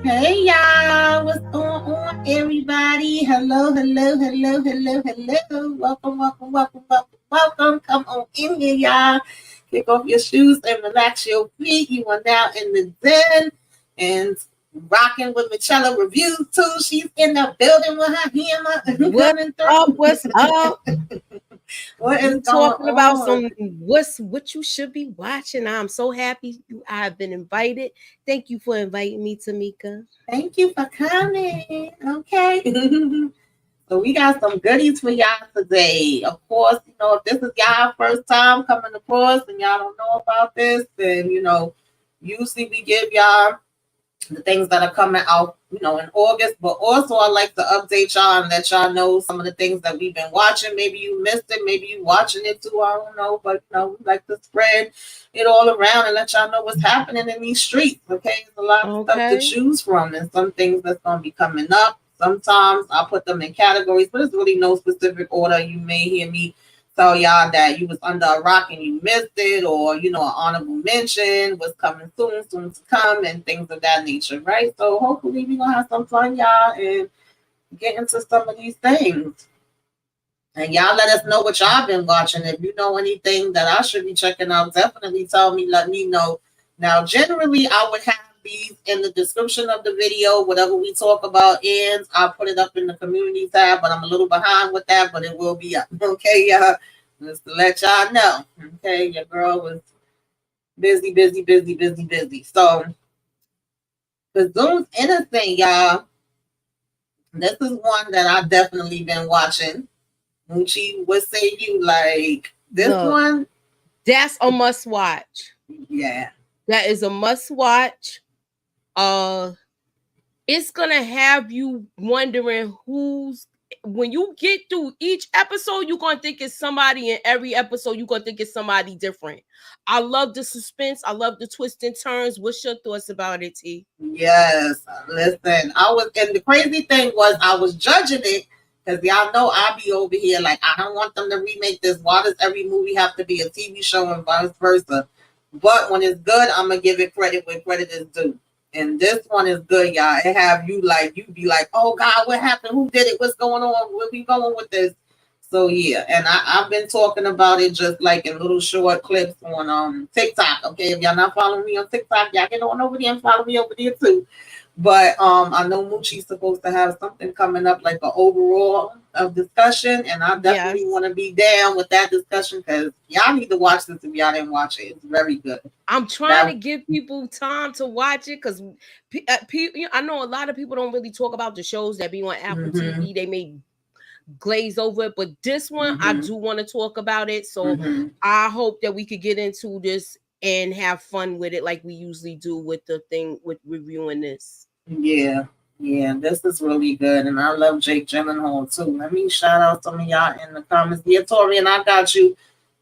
Hey y'all, what's going on, everybody? Hello. Welcome. Come on in here, y'all. Kick off your shoes and relax your feet. You are now in the den and rocking with Michelle Reviews too. She's in the building with her hammer What's coming up? through. What's up? What is We going talking about on? some what you should be watching. I'm so happy I have been invited. Thank you for inviting me, Tamika. Thank you for coming. Okay. So we got some goodies for y'all today. Of course, if this is y'all first time coming across and y'all don't know about this, then usually we give y'all the things that are coming out, in August. But also I like to update y'all and let y'all know some of the things that we've been watching. Maybe you missed it, maybe you watching it too. I don't know. But we like to spread it all around and let y'all know what's happening in these streets. Okay. There's a lot of stuff to Okay. choose from and some things that's gonna be coming up. Sometimes I'll put them in categories, but it's really no specific order. You may hear me tell y'all that you was under a rock and you missed it, or an honorable mention was coming soon to come, and things of that nature, right? So hopefully we're gonna have some fun, y'all, and get into some of these things. And y'all let us know what y'all been watching. If you know anything that I should be checking out, definitely tell me, let me know. Now, generally, I would have these in the description of the video. Whatever we talk about ends, I'll put it up in the community tab, but I'm a little behind with that, but it will be up. Okay, y'all? Just to let y'all know. Okay, your girl was busy. So, the Zoom's Innocent, y'all. This is one that I definitely been watching. Moochie, what say you? Like this Look, one? that's a must watch. Yeah. That is a must watch. Uh it's gonna have you wondering who's when you get through each episode, you're gonna think it's somebody in every episode, you're gonna think it's somebody different. I love the suspense, I love the twists and turns. What's your thoughts about it, T? Yes. Listen, and the crazy thing was I was judging it because y'all know I be over here like I don't want them to remake this. Why does every movie have to be a TV show and vice versa? But when it's good, I'm gonna give it credit where credit is due. And this one is good, y'all. It have you like you be like, oh God, what happened? Who did it? What's going on? Where we going with this? So yeah, and I've been talking about it just like in little short clips on TikTok. Okay, if y'all not following me on TikTok, y'all get on over there and follow me over there too. But I know Moochie's supposed to have something coming up like an overall of discussion, and I definitely Yes. want to be down with that discussion because y'all need to watch this if y'all didn't watch it. It's very good. I'm trying to That give people time to watch it because I know a lot of people don't really talk about the shows that be on Apple mm-hmm, TV. They may glaze over it, but this one I mm-hmm, do want to talk about it. So mm-hmm. I hope that we could get into this and have fun with it like we usually do with the thing with reviewing this. Yeah, yeah, this is really good, and I love Jake Gyllenhaal too. Let me shout out some of y'all in the comments. Yeah, Tori, and I got you.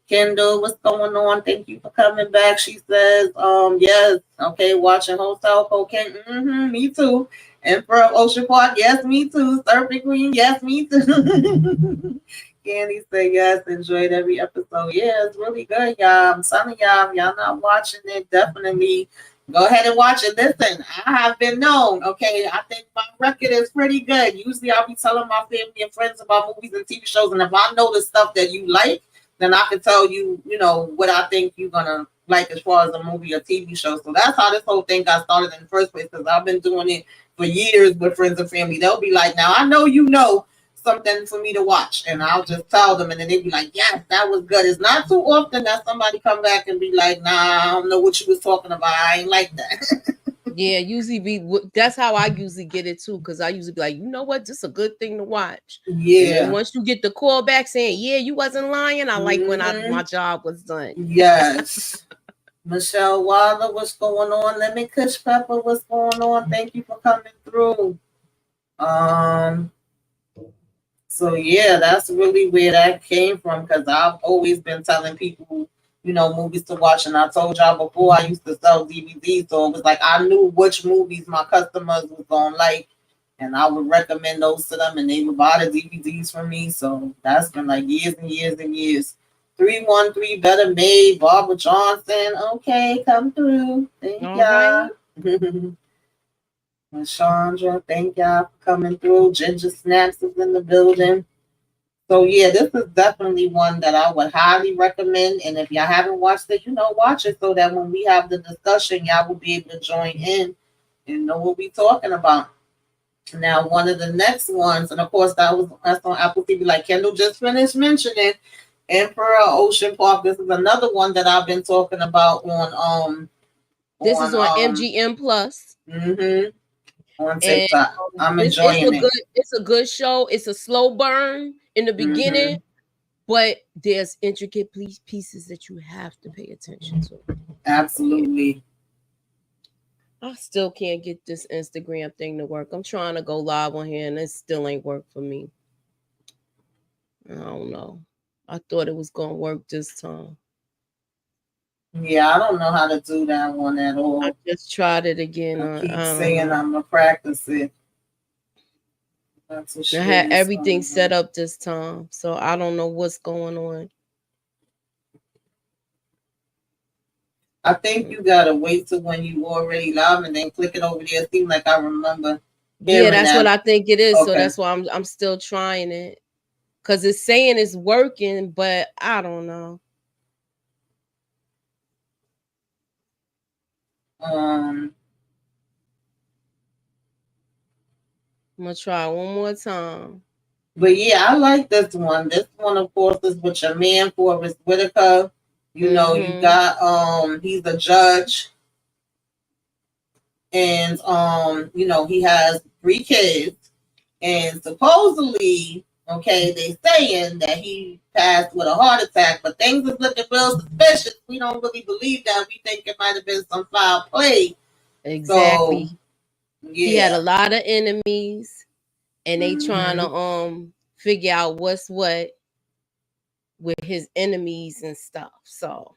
Kendall, what's going on? Thank you for coming back. She says, yes, okay, watching Hotel Cocaine. Mm-hmm, me too. Emperor of Ocean Park, yes, me too. Surfing Queen, yes, me too. Candy said yes, enjoyed every episode. Yeah, it's really good, y'all. I'm telling y'all, if y'all not watching it, definitely go ahead and watch it. Listen, I have been known, okay? I think my record is pretty good. Usually I'll be telling my family and friends about movies and TV shows, and if I know the stuff that you like, then I can tell you, what I think you're gonna like as far as a movie or TV show. So that's how this whole thing got started in the first place, because I've been doing it for years with friends and family. They'll be like, now I know something for me to watch, and I'll just tell them, and then they'd be like, yes, that was good. It's not too often that somebody come back and be like, nah, I don't know what you was talking about. I ain't like that. Yeah, usually that's how I usually get it too, because I usually be like, you know what, this is a good thing to watch. And then Yeah. once you get the call back saying, yeah, you wasn't lying, I like when Mm-hmm. my job was done. Yes. Michelle Wilder, what's going on? Lemon Kush Pepper, what's going on? Thank you for coming through. Um, so yeah, that's really where that came from, because I've always been telling people, movies to watch, and I told y'all before I used to sell DVDs, so it was like I knew which movies my customers was gonna like, and I would recommend those to them, and they would buy the DVDs from me. So that's been like years and years and years. 313 Better Made, Barbara Johnson. Okay, come through. Thank All y'all. right. And Chandra, thank y'all for coming through. Ginger Snaps is in the building. So yeah, this is definitely one that I would highly recommend. And if y'all haven't watched it, watch it so that when we have the discussion, y'all will be able to join in and know what we're talking about. Now, one of the next ones, and of course that's on Apple TV, like Kendall just finished mentioning, Emperor Ocean Park. This is another one that I've been talking about on This is on MGM Plus. On TikTok. I'm enjoying it. It's a good show. It's a slow burn in the beginning, but there's intricate pieces that you have to pay attention to. Absolutely. I still can't get this Instagram thing to work. I'm trying to go live on here and it still ain't work for me. I don't know. I thought it was gonna work this time. Yeah, I don't know how to do that one at all. I just tried it again. I keep saying I'm gonna practice it. I had everything set up this time, so I don't know what's going on. I think you gotta wait till when you already live and then click it over there. It seems like I remember. Yeah, that's what I think it is. Okay. So that's why I'm still trying it. Cause it's saying it's working, but I don't know. I'm gonna try one more time. But yeah, I like this one. This one, of course, is with your man Forrest Whitaker. You know, you got he's a judge. And he has 3 kids. And supposedly, they saying that he passed with a heart attack, but things is looking real suspicious. We don't really believe that. We think it might have been some foul play. Exactly. So, yeah. He had a lot of enemies, and they trying to figure out what's what with his enemies and stuff. So,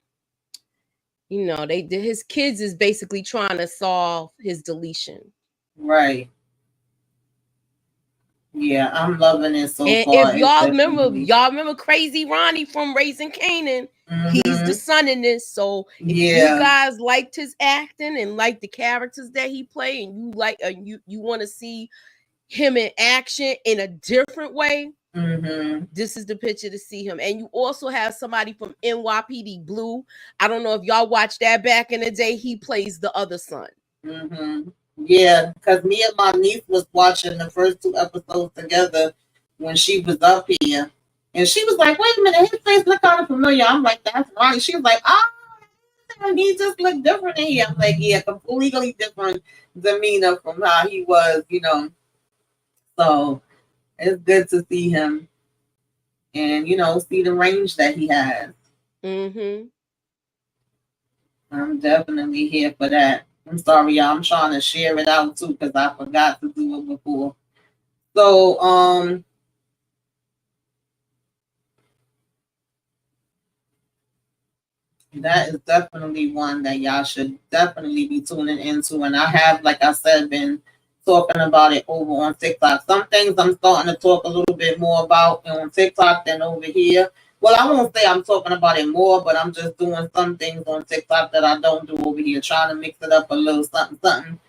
his kids is basically trying to solve his deletion. Right. Yeah, I'm loving it so and far. If y'all remember Crazy Ronnie from Raising Kanan, he's the son in this. So if you guys liked his acting and like the characters that he played, and you like you want to see him in action in a different way, this is the picture to see him. And you also have somebody from NYPD Blue. I don't know if y'all watched that back in the day. He plays the other son. Yeah, because me and my niece was watching the first 2 episodes together when she was up here. And she was like, wait a minute, his face look kind of familiar. I'm like, that's right. She was like, he just looked different in here. I'm like, yeah, completely different demeanor from how he was, So it's good to see him and, see the range that he has. I'm definitely here for that. I'm sorry, y'all. I'm trying to share it out too because I forgot to do it before. So, that is definitely one that y'all should definitely be tuning into. And I have, like I said, been talking about it over on TikTok. Some things I'm starting to talk a little bit more about on TikTok than over here. Well, I won't say I'm talking about it more, but I'm just doing some things on TikTok that I don't do over here, trying to mix it up a little something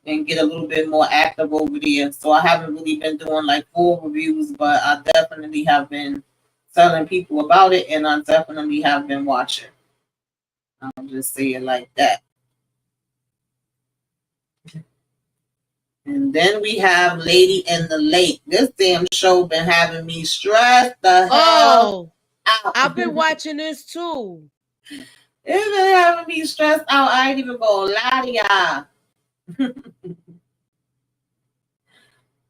and get a little bit more active over there. So I haven't really been doing like full reviews, but I definitely have been telling people about it, and I definitely have been watching. I'll just say it like that. And then we have Lady in the Lake. This damn show been having me stressed the hell out. I've been watching this too. It's been having me stressed out. I ain't even gonna lie to y'all.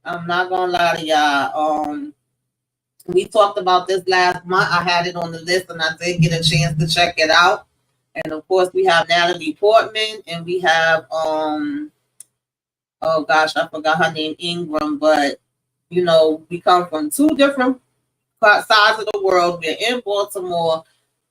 I'm not gonna lie to y'all. We talked about this last month. I had it on the list and I did get a chance to check it out. And of course we have Natalie Portman and we have oh gosh, I forgot her name, Ingram, but we come from 2 different sides of the world. We're in Baltimore,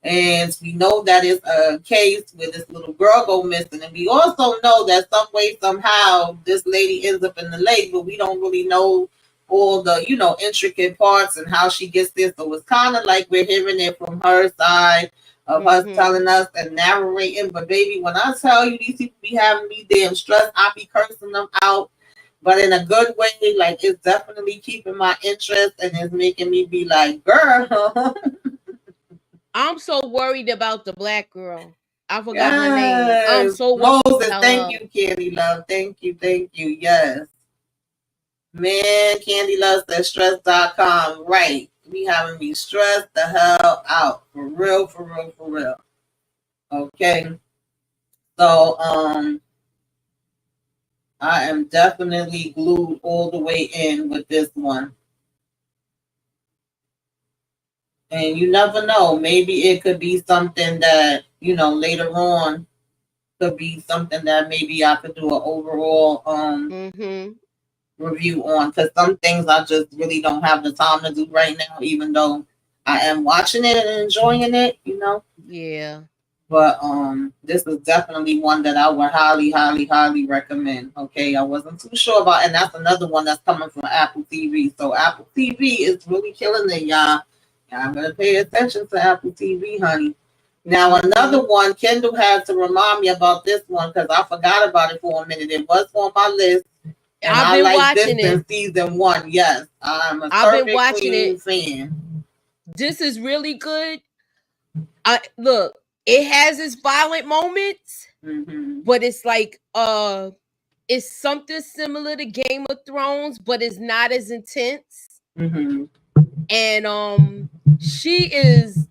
and we know that it's a case where this little girl go missing, and we also know that some way, somehow, this lady ends up in the lake, but we don't really know all the, intricate parts and how she gets there. So it's kind of like we're hearing it from her side of us telling us and narrating. But baby, when I tell you these people be having me damn stressed, I be cursing them out. but in a good way. Like, it's definitely keeping my interest and it's making me be like, girl. I'm so worried about the black girl. I forgot her name. I'm Yes. so worried Moses, about thank her. you, Candy Love. Thank you. Yes. Man, Candy Love says stress.com. Right. Be having me stressed the hell out. For real, for real, for real. Okay. So, I am definitely glued all the way in with this one. And you never know. Maybe it could be something that, later on could be something that maybe I could do an overall review on. Because some things I just really don't have the time to do right now, even though I am watching it and enjoying it, Yeah. But this is definitely one that I would highly, highly, highly recommend. Okay, I wasn't too sure about, and that's another one that's coming from Apple TV. So Apple TV is really killing it, y'all. Y'all better pay attention to Apple TV, honey. Now another one, Kendall had to remind me about this one because I forgot about it for a minute. It was on my list, and I've been watching this in season 1. Yes, I'm a Serpent Queen fan. This is really good. Look, it has its violent moments, but it's like it's something similar to Game of Thrones, but it's not as intense. And she is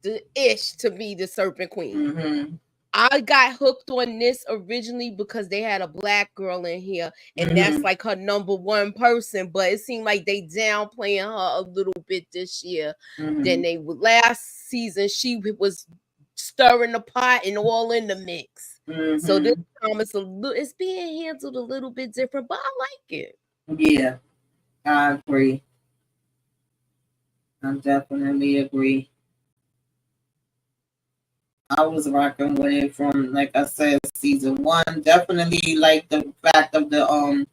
the ish to me, the Serpent Queen. I got hooked on this originally because they had a black girl in here, and that's like her number one person. But it seemed like they downplaying her a little bit this year than they would last season. She was stirring the pot and all in the mix. So this time it's being handled a little bit different, but I like it. Yeah, I agree. I definitely agree. I was rocking with it from, like I said, season 1. Definitely like the fact of the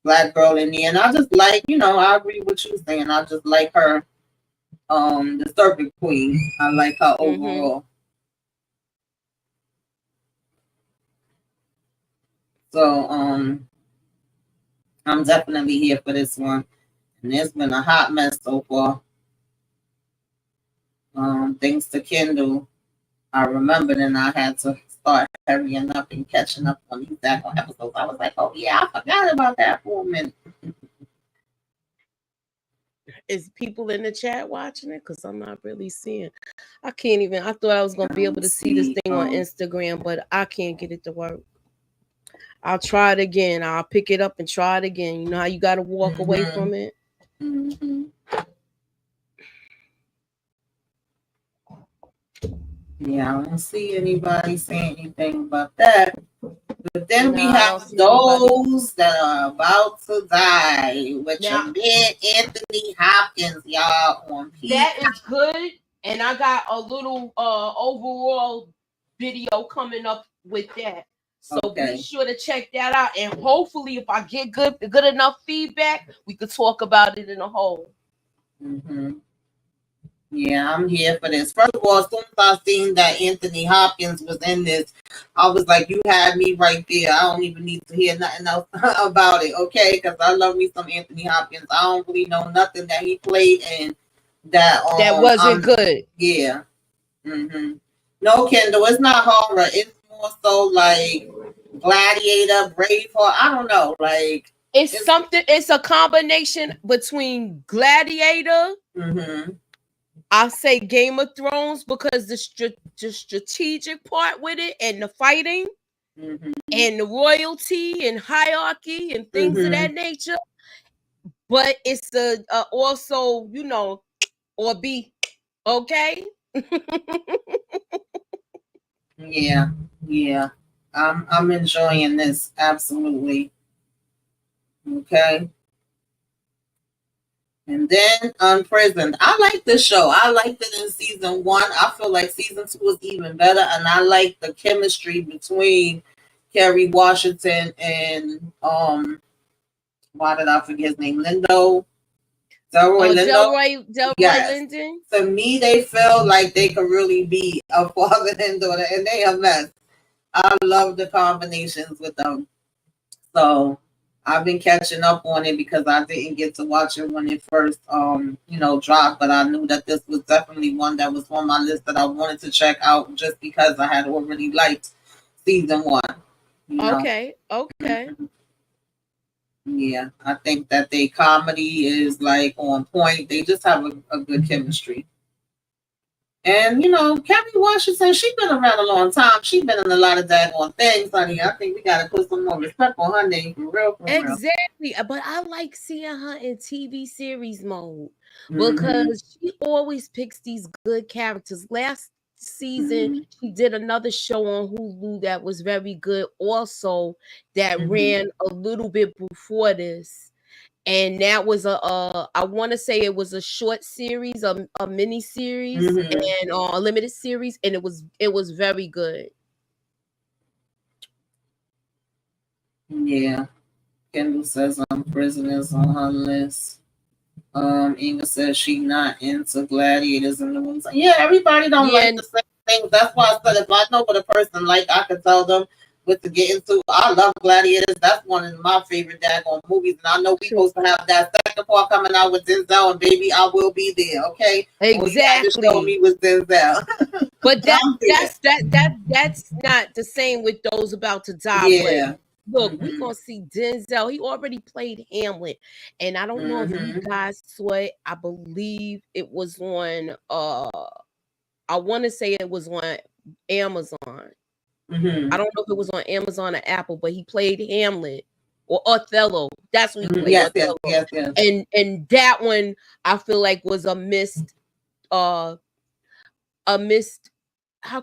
black girl in the end. I just like, I agree with you saying. I just like her, the Serpent Queen. I like her overall. So I'm definitely here for this one. And it's been a hot mess so far. Thanks to Kendall, I remembered and I had to start hurrying up and catching up on these second episodes. I was like, oh yeah, I forgot about that for a minute. Is people in the chat watching it? Because I'm not really seeing. I can't even. I thought I was going to be able to see this thing on Instagram, but I can't get it to work. I'll try it again. I'll pick it up and try it again. You know how you got to walk away from it? Yeah, I don't see anybody saying anything about that. But then we have those that are about to die, which are man Anthony Hopkins, y'all, on Peacock. That is good. And I got a little overall video coming up with that. So be sure to check that out. And hopefully, if I get good enough feedback, we could talk about it in a whole. Yeah, I'm here for this. First of all, as soon as I seen that Anthony Hopkins was in this, I was like, you had me right there. I don't even need to hear nothing else about it, okay? Because I love me some Anthony Hopkins. I don't really know nothing that he played in that wasn't good. Yeah. No, Kendall, it's not horror. It's more so like Gladiator, Braveheart. I don't know. Like it's something. It's a combination between Gladiator. I say Game of Thrones because the strategic part with it and the fighting and the royalty and hierarchy and things of that nature. But it's also, or be okay. Yeah. I'm enjoying this absolutely. Okay. And then Unprisoned. I like this show. I liked it in season 1. I feel like season 2 was even better, and I like the chemistry between Kerry Washington and why did I forget his name? Delroy Lindo. Linden. To me, they feel like they could really be a father and daughter, and they a mess. I love the combinations with them. So I've been catching up on it because I didn't get to watch it when it first, dropped. But I knew that this was definitely one that was on my list that I wanted to check out just because I had already liked season 1. Okay. Okay. Yeah, I think that their comedy is like on point. They just have a good chemistry. And Kerry Washington, she's been around a long time. She's been in a lot of daggone things, honey. I think we gotta put some more respect on her name for real. Exactly. But I like seeing her in TV series mode Mm-hmm. because she always picks these good characters. Last season, she did another show on Hulu that was very good, also that ran a little bit before this. And that was I want to say it was a short series, a mini series, and a limited series, and it was very good. Yeah. Kendall says Prisoners on her list. Inga says she not into gladiators and the ones. Yeah, everybody don't like the same things. That's why I said if I know what a person like, I can tell them what to get into. I love Gladiators. That's one of my favorite daggone movies, and I know we supposed to have that second part coming out with Denzel, and baby, I will be there. Okay, exactly. Show me with Denzel. But that's not the same with those about to die. Yeah. But look, we're gonna see Denzel. He already played Hamlet, and I don't know if you guys saw it. I believe it was on. I want to say it was on Amazon. I don't know if it was on Amazon or Apple, but he played Hamlet or Othello. That's what he played. Othello. Yes. And that one I feel like was a missed. How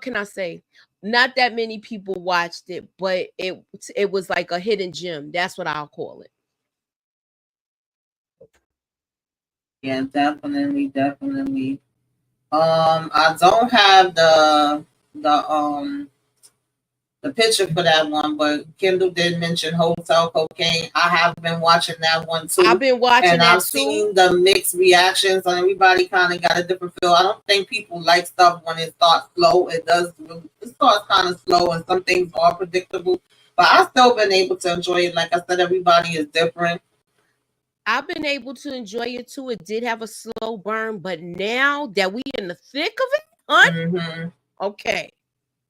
can I say? Not that many people watched it, but it was like a hidden gem. That's what I'll call it. Yeah, definitely. I don't have the picture for that one, but Kendall did mention Hotel Cocaine. I have been watching that one too. I've been watching and that I've seen the mixed reactions, and everybody kind of got a different feel. I don't think people like stuff when it starts slow. It starts kind of slow, and some things are predictable. But I've still been able to enjoy it. Like I said, everybody is different. I've been able to enjoy it too. It did have a slow burn, but now that we in the thick of it, okay.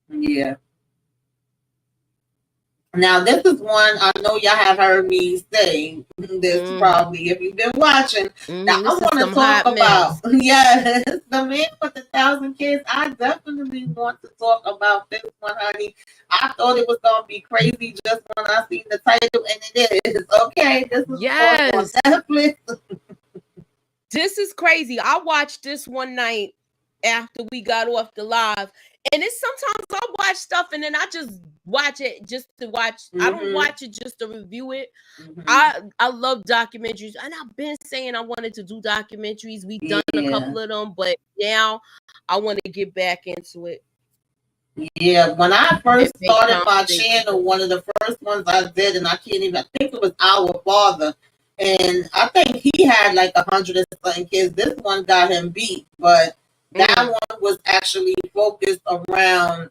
Yeah. Now, this is one I know y'all have heard me say this probably if you've been watching. Now, I want to talk about, yes, The Man with 1,000 Kids. I definitely want to talk about this one, honey. I thought it was going to be crazy just when I seen the title, and it is. Okay, this is on Netflix. This is crazy. I watched this one night after we got off the live. And it's sometimes I watch stuff and then I just watch it just to watch. I don't watch it just to review it. I love documentaries, and I've been saying I wanted to do documentaries. We've done a couple of them, but now I want to get back into it. Yeah, when I first started my channel, one of the first ones I did, and I think it was Our Father. And I think he had like 100 and something kids. This one got him beat, but that one was actually focused around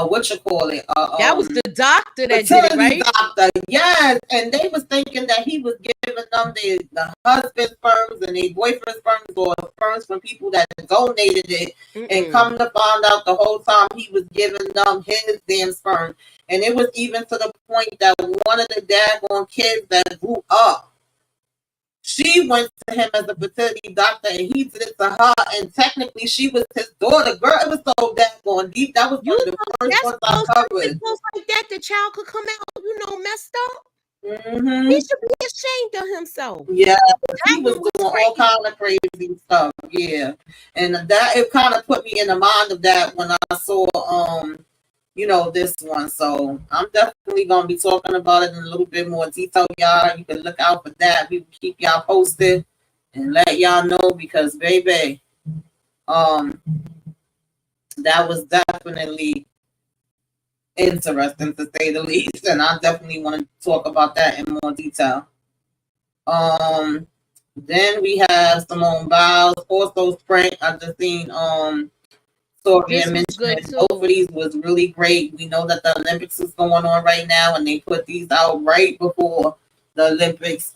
what you call it? That was the doctor that did it, right? Doctor, yes. And they was thinking that he was giving them the husband's sperms and the boyfriend's sperms or sperms from people that donated it. And come to find out the whole time he was giving them his damn sperm. And it was even to the point that one of the daggone kids that grew up, she went to him as a fertility doctor, and he did it to her. And technically, she was his daughter. Girl, it was so daggone deep. That was one of the first ones I covered. Like that, the child could come out, messed up. He should be ashamed of himself. Yeah, he was doing all kind of crazy stuff. Yeah, and that it kind of put me in the mind of that when I saw this one. So I'm definitely gonna be talking about it in a little bit more detail, y'all. You can look out for that. We will keep y'all posted and let y'all know because baby, that was definitely interesting to say the least, and I definitely want to talk about that in more detail. Then we have Simone Biles, also Frank. I just seen Tori This was mentioned good it. too. Both of these was really great. We know that the Olympics is going on right now, and they put these out right before the Olympics,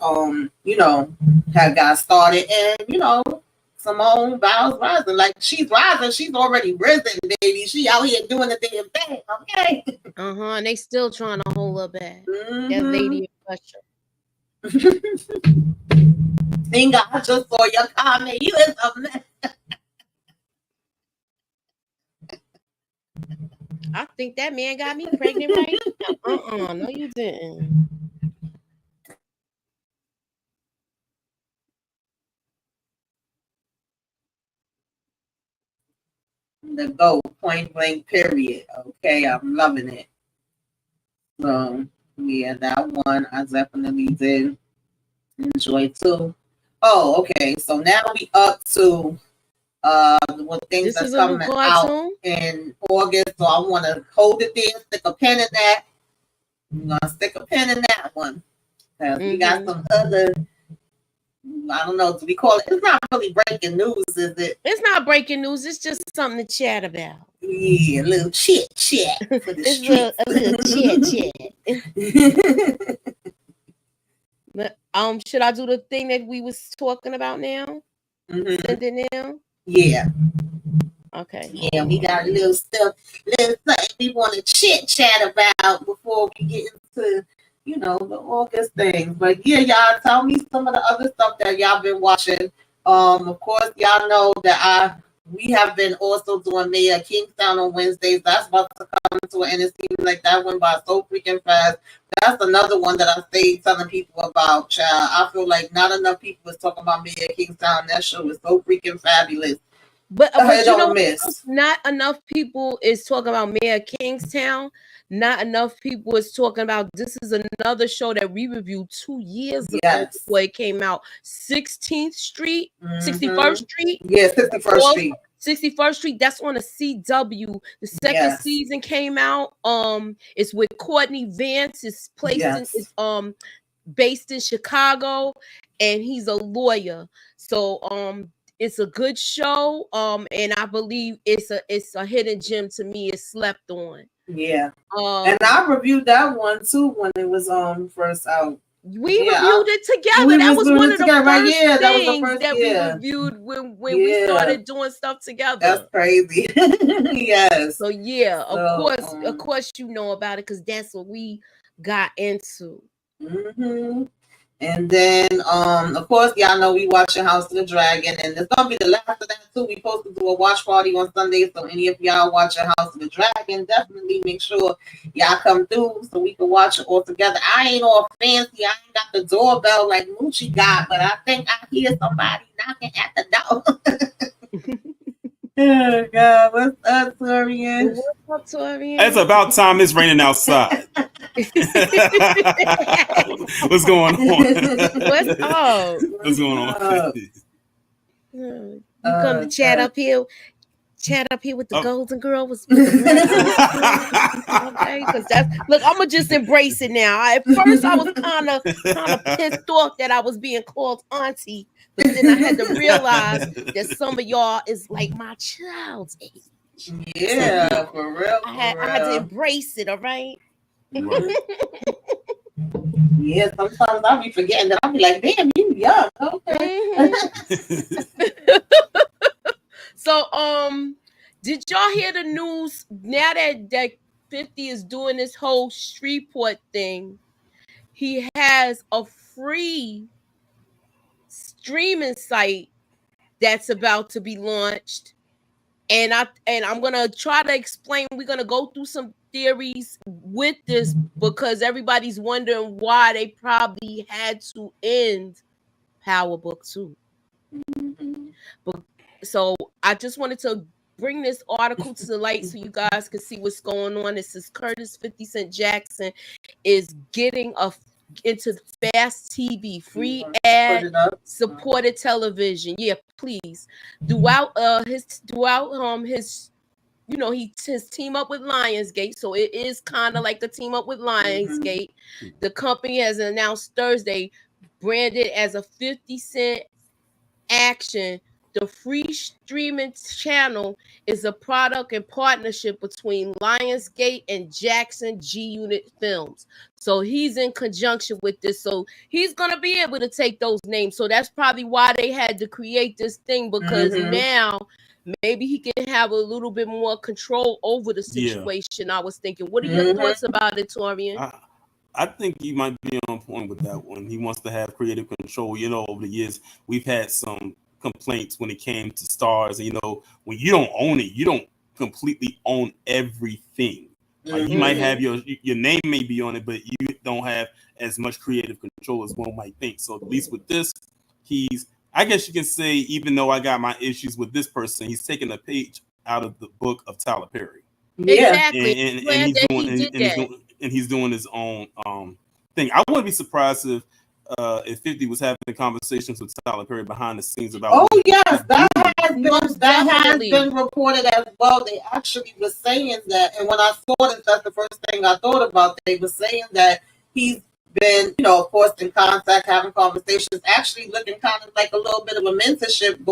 had got started. And Simone Biles rising, like she's rising. She's already risen, baby. She out here doing the damn thing. Okay. And they still trying to hold her back. Mm-hmm. That lady in Russia. Think I just saw your comment. You is a mess. I think that man got me pregnant right now. No, you didn't. The GOAT, point blank, period. Okay, I'm loving it. So, yeah, that one I definitely did enjoy too. Oh, okay. So now we up to what things This that's is a new coming cartoon? out in August. So I want to hold it there, stick a pin in that. I'm gonna stick a pin in that one because we got some other. I don't know. Do we call it? It's not really breaking news, is it? It's not breaking news. It's just something to chat about. Yeah, a little chit chat for the streets. A little chit chat. Should I do the thing that we was talking about now? Mm-hmm. Send it now. Yeah. Okay. Yeah, we got a little stuff, little something we want to chit chat about before we get into, the August things. But yeah, y'all tell me some of the other stuff that y'all been watching. Of course, y'all know that we have been also doing Mayor Kingstown on Wednesdays. That's about to come to an end. It seems like that went by so freaking fast. That's another one that I stay telling people about, child. I feel like not enough people is talking about Mayor Kingstown. That show is so freaking fabulous. But you know, not enough people is talking about Mayor Kingstown. Not enough people is talking about. This is another show that we reviewed 2 years ago before it came out. 16th Street, 61st Street. Yeah, 61st Street. 61st Street. That's on a CW. The second season came out. It's with Courtney Vance. It's based in Chicago, and he's a lawyer. So it's a good show, and I believe it's a hidden gem to me. It's slept on. Yeah, and I reviewed that one too when it was first out. We reviewed it together. That was one of the first things that we reviewed when we started doing stuff together. That's crazy. Yes. So of course you know about it because that's what we got into. Mm-hmm. And then, of course, y'all know we watching House of the Dragon, and it's gonna be the last of that too. We supposed to do a watch party on Sunday, so any of y'all watching House of the Dragon, definitely make sure y'all come through so we can watch it all together. I ain't all fancy. I ain't got the doorbell like Moochie got, but I think I hear somebody knocking at the door. Oh God, what's up, Torian? What's up, Torian? It's about time it's raining outside. What's going on? What's up? What's going on? You come to chat up here with the Golden Girls. Okay, because look, I'm gonna just embrace it now. At first, I was kind of pissed off that I was being called auntie, but then I had to realize that some of y'all is like my child's age. Yeah, so, for real. I had to embrace it. All right. Yeah, sometimes I'll be forgetting that. I'll be like, damn, you young. Okay. So, did y'all hear the news now that 50 is doing this whole Shreveport thing? He has a free streaming site that's about to be launched, and I'm gonna try to explain. We're gonna go through some theories with this because everybody's wondering why they probably had to end Power Book 2. But so I just wanted to bring this article to the light so you guys can see what's going on. This is Curtis 50 Cent Jackson is getting into Fast TV, free ad supported television. Yeah, please. Throughout his his team up with Lionsgate, so it is kind of like the team up with Lionsgate. The company has announced Thursday, branded as a 50 Cent action the free streaming channel is a product and partnership between Lionsgate and Jackson G Unit Films. So he's in conjunction with this. So he's gonna be able to take those names. So that's probably why they had to create this thing, because now maybe he can have a little bit more control over the situation. I was thinking, what are your thoughts about it, Torian? I think he might be on point with that one. He wants to have creative control. You know, over the years, we've had some complaints when it came to stars. And, you know, when you don't own it, you don't completely own everything. Like you might have your name may be on it, but you don't have as much creative control as one might think. So at least with this, I guess you can say, even though I got my issues with this person, he's taking a page out of the book of Tyler Perry. Exactly. And he's doing his own thing. I wouldn't be surprised if 50 was having conversations with Tyler Perry behind the scenes about. Oh yes, that has been reported as well. They actually were saying that, and when I saw this, that's the first thing I thought about. They were saying that he's been, you know, of course, in contact, having conversations, actually looking kind of like a little bit of a mentorship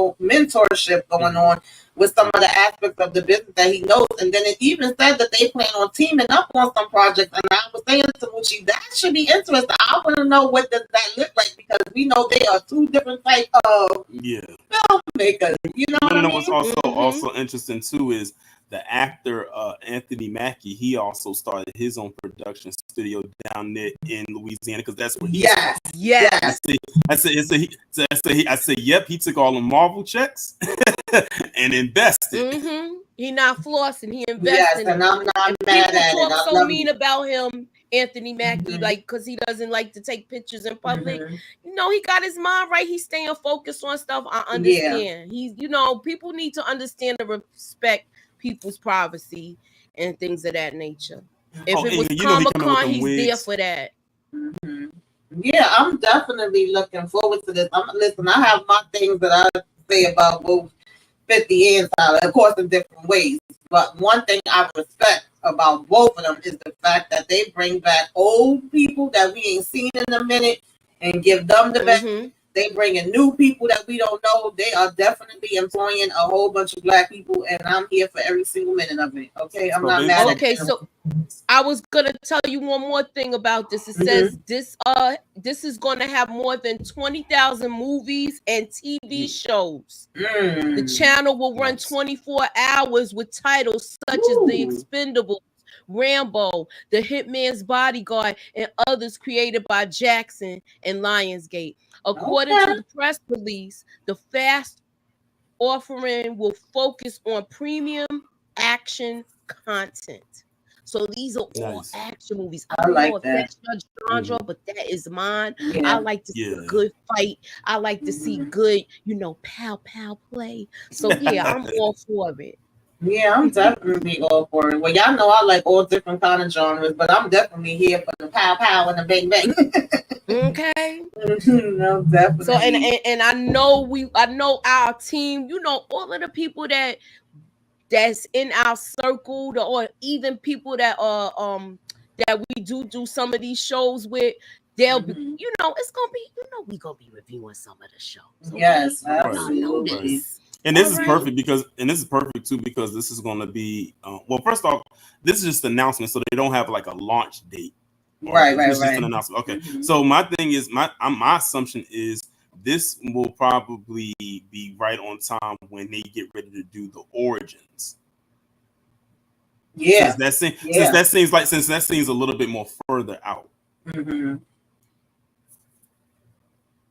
going on with some of the aspects of the business that he knows. And then it even said that they plan on teaming up on some projects. And I was saying to Muchi, that should be interesting. I want to know what does that look like, because we know they are two different types of filmmakers. You know what I mean? What's also interesting too is the actor Anthony Mackie. He also started his own production studio down there in Louisiana, because that's where he. Yes. I said, yep. He took all the Marvel checks and invested. He not flossing. He invested. Yes, and I'm not mad at it. People talk so mean about him, Anthony Mackie, like, because he doesn't like to take pictures in public. You know, he got his mind right. He's staying focused on stuff. I understand. He's, you know, people need to understand and respect people's privacy and things of that nature. If it was Comic-Con, he's there for that. Yeah, I'm definitely looking forward to this. Listen, I have my things that I say about both 50 and Tyler, of course, in different ways. But one thing I respect about both of them is the fact that they bring back old people that we ain't seen in a minute and give them the best. They bring in new people that we don't know. They are definitely employing a whole bunch of Black people, and I'm here for every single minute of it. Okay, I'm not mad. Okay, so I was gonna tell you one more thing about this. It says this is gonna have more than 20,000 movies and TV shows. The channel will run 24 hours with titles such as The Expendables, Rambo, The Hitman's Bodyguard, and others created by Jackson and Lionsgate. According to the press release, the fast offering will focus on premium action content. So these are all action movies. I don't know if that's your genre, but that is mine. I like to see a good fight. I like to see good, you know, pow play. So yeah, I'm all for it. Yeah, I'm definitely all for it. Well, y'all know I like all different kind of genres, but I'm definitely here for the pow and the bang. Okay. No, definitely. So and I know our team, you know, all of the people that's in our circle, or even people that that we do some of these shows with, they'll be, you know, it's gonna be, you know, we gonna be reviewing some of the shows. Okay? Yes, absolutely. And this is perfect because this is going to be well. First off, this is just an announcement, so they don't have like a launch date. Right. Just an announcement. Okay. So my thing is, my assumption is this will probably be right on time when they get ready to do the origins. Yeah. Since that seems a little bit more further out.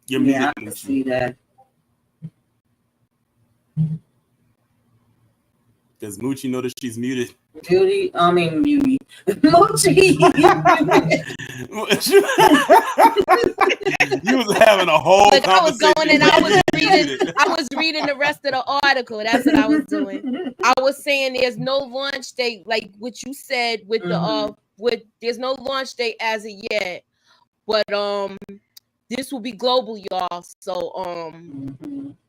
Yeah, I can see that. Does Moochie know that she's muted? Mutie. Moochie. You was having a whole conversation. I was going and I was reading the rest of the article. That's what I was doing. I was saying there's no launch date, like what you said with the there's no launch date as of yet. But this will be global, y'all. So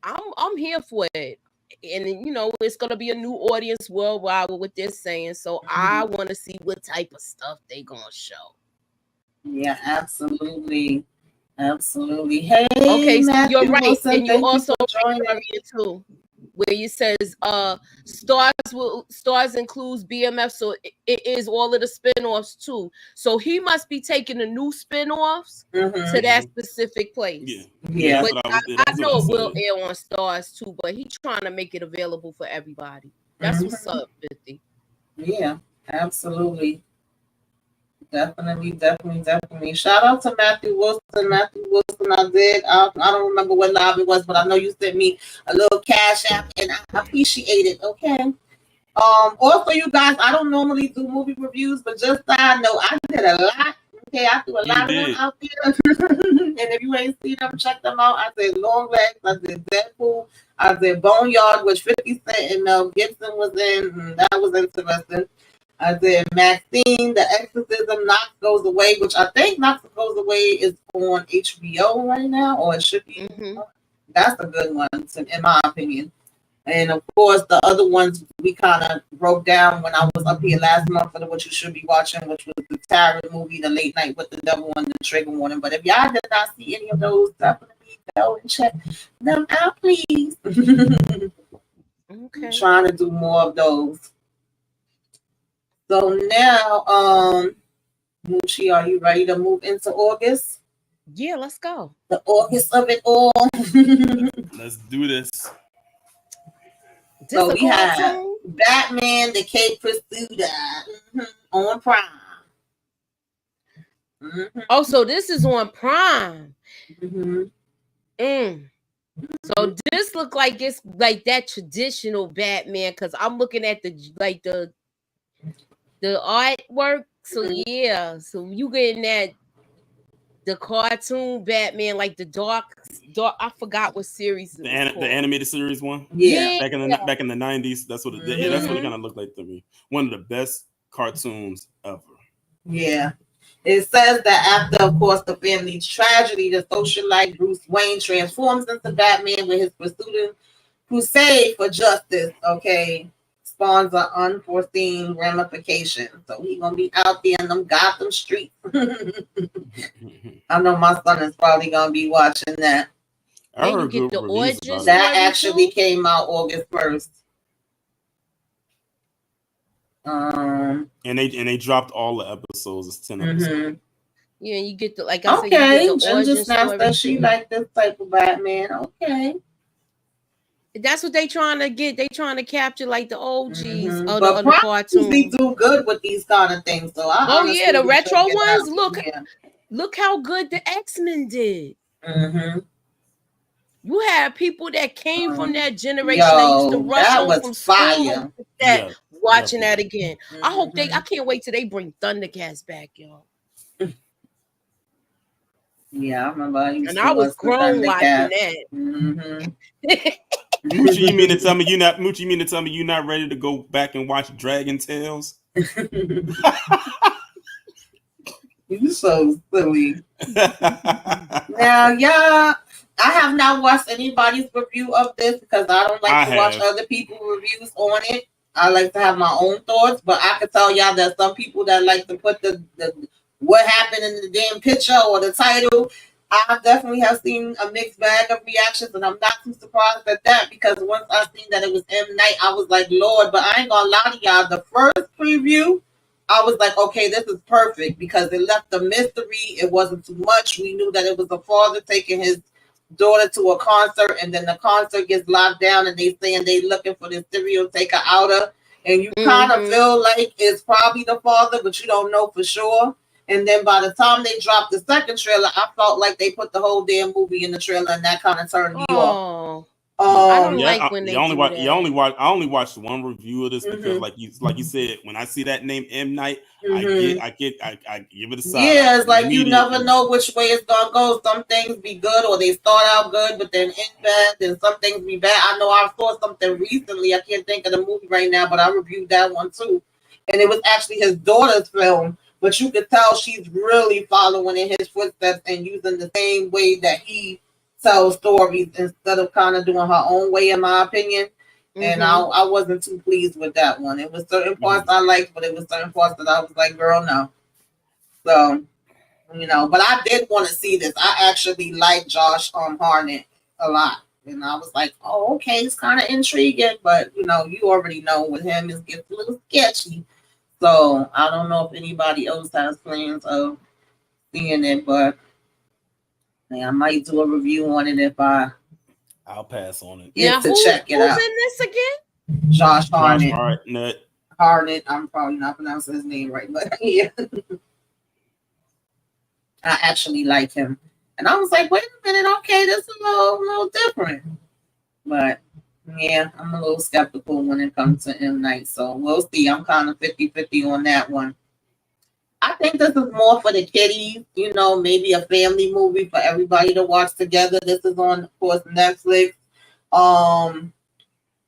I'm here for it. And you know, it's gonna be a new audience worldwide with what they're saying. So I want to see what type of stuff they gonna show. Yeah, absolutely. Absolutely. Hey, Okay, so Matthew you're right, Wilson, and you thank also for joining. too, where you says stars includes BMF, so it is all of the spinoffs too. So he must be taking the new spinoffs to that specific place. Yeah, Yeah. that's But what I I know it will said. air on Stars too, but he's trying to make it available for everybody. That's what's up, 50. Yeah, absolutely. Definitely. Shout out to Matthew Wilson. Matthew Wilson, I don't remember what live it was, but I know you sent me a little cash app and I appreciate it. Okay. Also, you guys, I don't normally do movie reviews, but just so I know, I did a lot. Okay, I threw a lot of them out there. And if you ain't seen them, check them out. I did Long Legs, I did Deadpool, I did Boneyard, which 50 Cent and Mel Gibson was in. And that was interesting. I did Maxine, The Exorcism, Knox Goes Away, which I think Knox Goes Away is on HBO right now, or it should be. That's a good one, in my opinion. And of course, the other ones we kind of broke down when I was up here last month for the What You Should Be Watching, which was the Tarot movie, The Late Night with the Devil, and The Trigger Warning. But if y'all did not see any of those, definitely go and check them out, please. Okay. I'm trying to do more of those. So now, Moochie, are you ready to move into August? Yeah, let's go. The August of it all. Let's do this. So we have Batman: The Caped Crusader on Prime. Oh, so this is on Prime. So this look like it's like that traditional Batman, because I'm looking at the artwork. So yeah, so you getting that the cartoon Batman, like the dark. I forgot what series. The animated series one. Yeah, back in the 90s. That's what it. Yeah, that's what it kind of looked like to me. One of the best cartoons ever. Yeah. It says that after, of course, the family's tragedy, the socialite Bruce Wayne transforms into Batman with his crusade for justice. Okay, spawns an unforeseen ramification. So he's gonna be out there in them Gotham streets. I know my son is probably gonna be watching that. I heard good reviews about that actually came out August 1st. And they dropped all the episodes. It's 10 episodes. Yeah, you get the like. Okay, Ginger Snaps that she like this type of Batman. Okay, that's what they trying to get. They trying to capture like the OGs of but the cartoons. We do good with these kind of things. So the retro ones. Look how good the X-Men did. You had people that came from that generation that used to rush home from school watching that again. I hope I can't wait till they bring Thundercats back, y'all. Yeah, I remember. I was grown watching that. Moochie, you mean to tell me you're not ready to go back and watch Dragon Tales? You so silly. Now, yeah, I have not watched anybody's review of this because I don't like to watch other people's reviews on it. I like to have my own thoughts, but I can tell y'all that some people that like to put the what happened in the damn picture or the title. I definitely have seen a mixed bag of reactions, and I'm not too surprised at that because once I seen that it was M. Night, I was like, Lord, but I ain't gonna lie to y'all. The first preview, I was like, okay, this is perfect because it left the mystery. It wasn't too much. We knew that it was a father taking his daughter to a concert, and then the concert gets locked down, and they saying they looking for the serial taker outer, and you kind of feel like it's probably the father, but you don't know for sure. And then by the time they dropped the second trailer, I felt like they put the whole damn movie in the trailer, and that kind of turned me off. I don't like when they do that. I only watched one review of this because, like you said, when I see that name M. Night, I give it a side. Yeah, it's like you never know which way it's gonna go. Some things be good, or they start out good, but then end bad. Then some things be bad. I know I saw something recently. I can't think of the movie right now, but I reviewed that one too, and it was actually his daughter's film. But you could tell she's really following in his footsteps and using the same way that he tells stories instead of kind of doing her own way, in my opinion. And I wasn't too pleased with that one. It was certain parts I liked, but it was certain parts that I was like, girl, no. So you know. But I did want to see this. I actually like Josh Hartnett a lot, and I was like, oh, okay, it's kind of intriguing. But you know, you already know with him, it gets a little sketchy. So I don't know if anybody else has plans of seeing it, but I might do a review on it if I'll pass on it. get to check it who's out. in this again? Josh Josh Hartnett. Hartnett. I'm probably not pronouncing his name right, but yeah. I actually like him. And I was like, wait a minute, okay, this is a little different. But yeah, I'm a little skeptical when it comes to M. Night. So we'll see. I'm kind of 50-50 on that one. I think this is more for the kiddies, you know, maybe a family movie for everybody to watch together. This is on, of course, Netflix.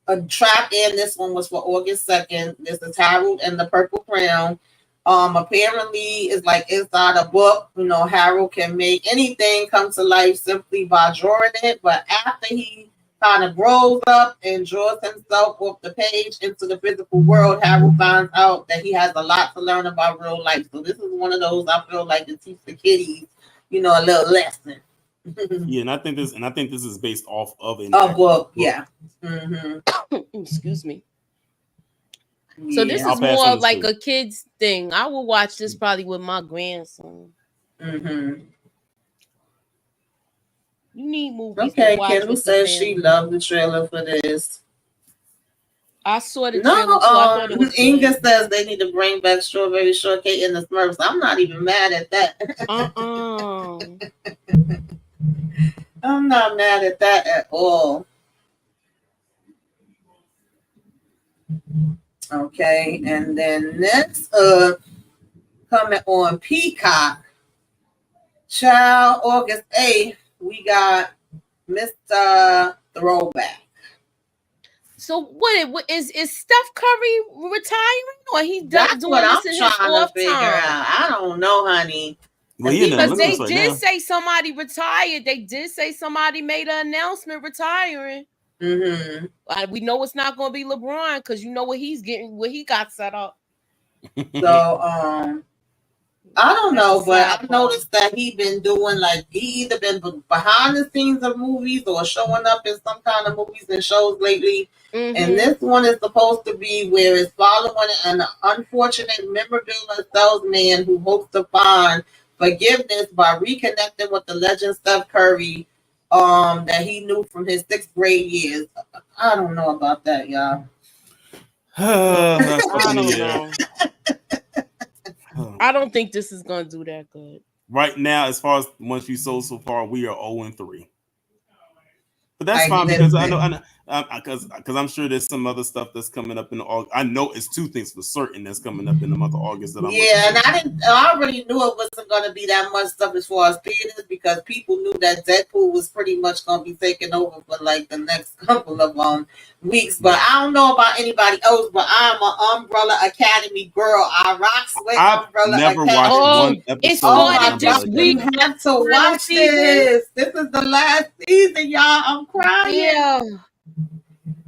A track in this one was for August 2nd. This is Harold and the Purple Crown. Apparently it's like inside a book, you know, Harold can make anything come to life simply by drawing it. But after he kind of grows up and draws himself off the page into the physical world, Harold finds out that he has a lot to learn about real life. So this is one of those I feel like to teach the kiddies, you know, a little lesson. Yeah, and I think this is based off of a book. Yeah. Mm-hmm. Excuse me. So this I'll is pass more on this like too. a kid's thing. I will watch this probably with my grandson. Mm-hmm. You need movies. Okay, to watch Kendall with the says she family. loved the trailer for this. I saw the trailer, No, so I thought it was Inga good. says they need to bring back Strawberry Shortcake and the Smurfs. I'm not even mad at that. I'm not mad at that at all. Okay, and then next coming on Peacock, child, August 8th, we got Mr. Throwback. So what is Steph Curry retiring, or he's That's doing what I'm this in his trying to off figure time? out. I don't know, honey. Well, he in the Because they Olympics right did now. say somebody retired. They did say somebody made an announcement retiring. Mm-hmm. We know it's not going to be LeBron because you know what he's getting, what he got set up. So I don't know, but I noticed that he been doing like he either been behind the scenes of movies or showing up in some kind of movies and shows lately. Mm-hmm. And this one is supposed to be where it's following an unfortunate memorabilia salesman who hopes to find forgiveness by reconnecting with the legend Steph Curry, that he knew from his 6th grade years. I don't know about that, y'all. I don't know. I don't think this is gonna do that good. Right now, as far as ones you sold so far, we are 0-3. But that's I fine get because it. I know because I'm sure there's some other stuff that's coming up in August. I know it's 2 things for certain that's coming up in the month of August that I'm I already knew it wasn't going to be that much stuff as far as theaters because people knew that Deadpool was pretty much going to be taking over for like the next couple of weeks. But I don't know about anybody else, but I'm an Umbrella Academy girl. I rocks with Umbrella never Academy. watched one episode. It started this God, week. you have to watch this. This is the last season, y'all. I'm crying. Yeah.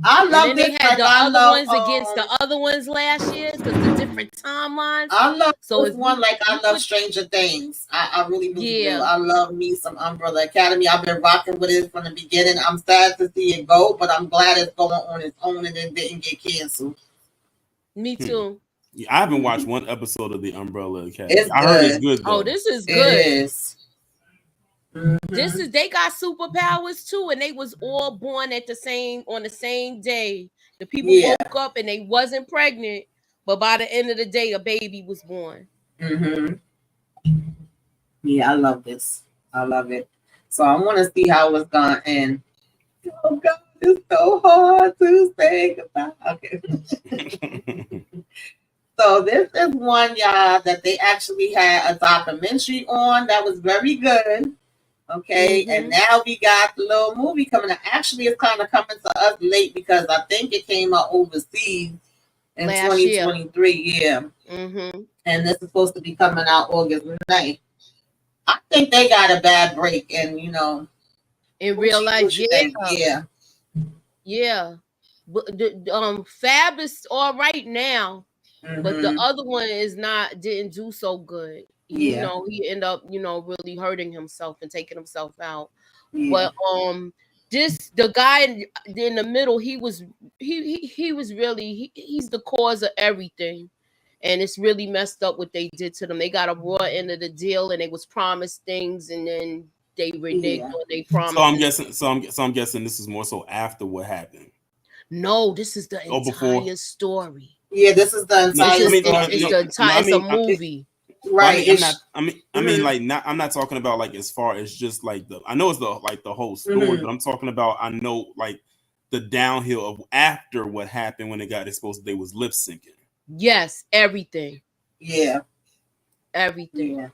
I love and then this. They had like, the I other love, ones against the other ones last year because the different timelines. I love so this one like I love Stranger Things. I really do. Yeah. I love me some Umbrella Academy. I've been rocking with it from the beginning. I'm sad to see it go, but I'm glad it's going on its own and it didn't get canceled. Me too. Yeah, I haven't watched one episode of the Umbrella Academy. It's I heard it's good though. Oh, this is good. It is. Mm-hmm. This is they got superpowers too, and they was all born on the same day. The people woke up and they wasn't pregnant, but by the end of the day, a baby was born. Mm-hmm. Yeah, I love this. I love it. So I want to see how it's gonna end. Oh God, it's so hard to say goodbye. Okay. So this is one, y'all, that they actually had a documentary on that was very good. Okay, and now we got the little movie coming out. Actually, it's kind of coming to us late because I think it came out overseas in 2023. Yeah. Mm-hmm. And this is supposed to be coming out August 9th. I think they got a bad break, and in real life, yeah. But the Fab is all right now, but the other one didn't do so good. You know, he ended up, you know, really hurting himself and taking himself out. Yeah. But the guy in the middle, he was really he's the cause of everything. And it's really messed up what they did to them. They got a raw end of the deal, and they was promised things, and then they thought they promised. So I'm guessing this is more so after what happened. No, this is the entire story. Yeah, this is the entire story. It's a movie. Right. I'm not talking about like as far as just like I know it's the whole story, but I'm talking about I know like the downhill of after what happened when it got exposed they was lip syncing. Yes, everything. Yeah. Everything. Yeah.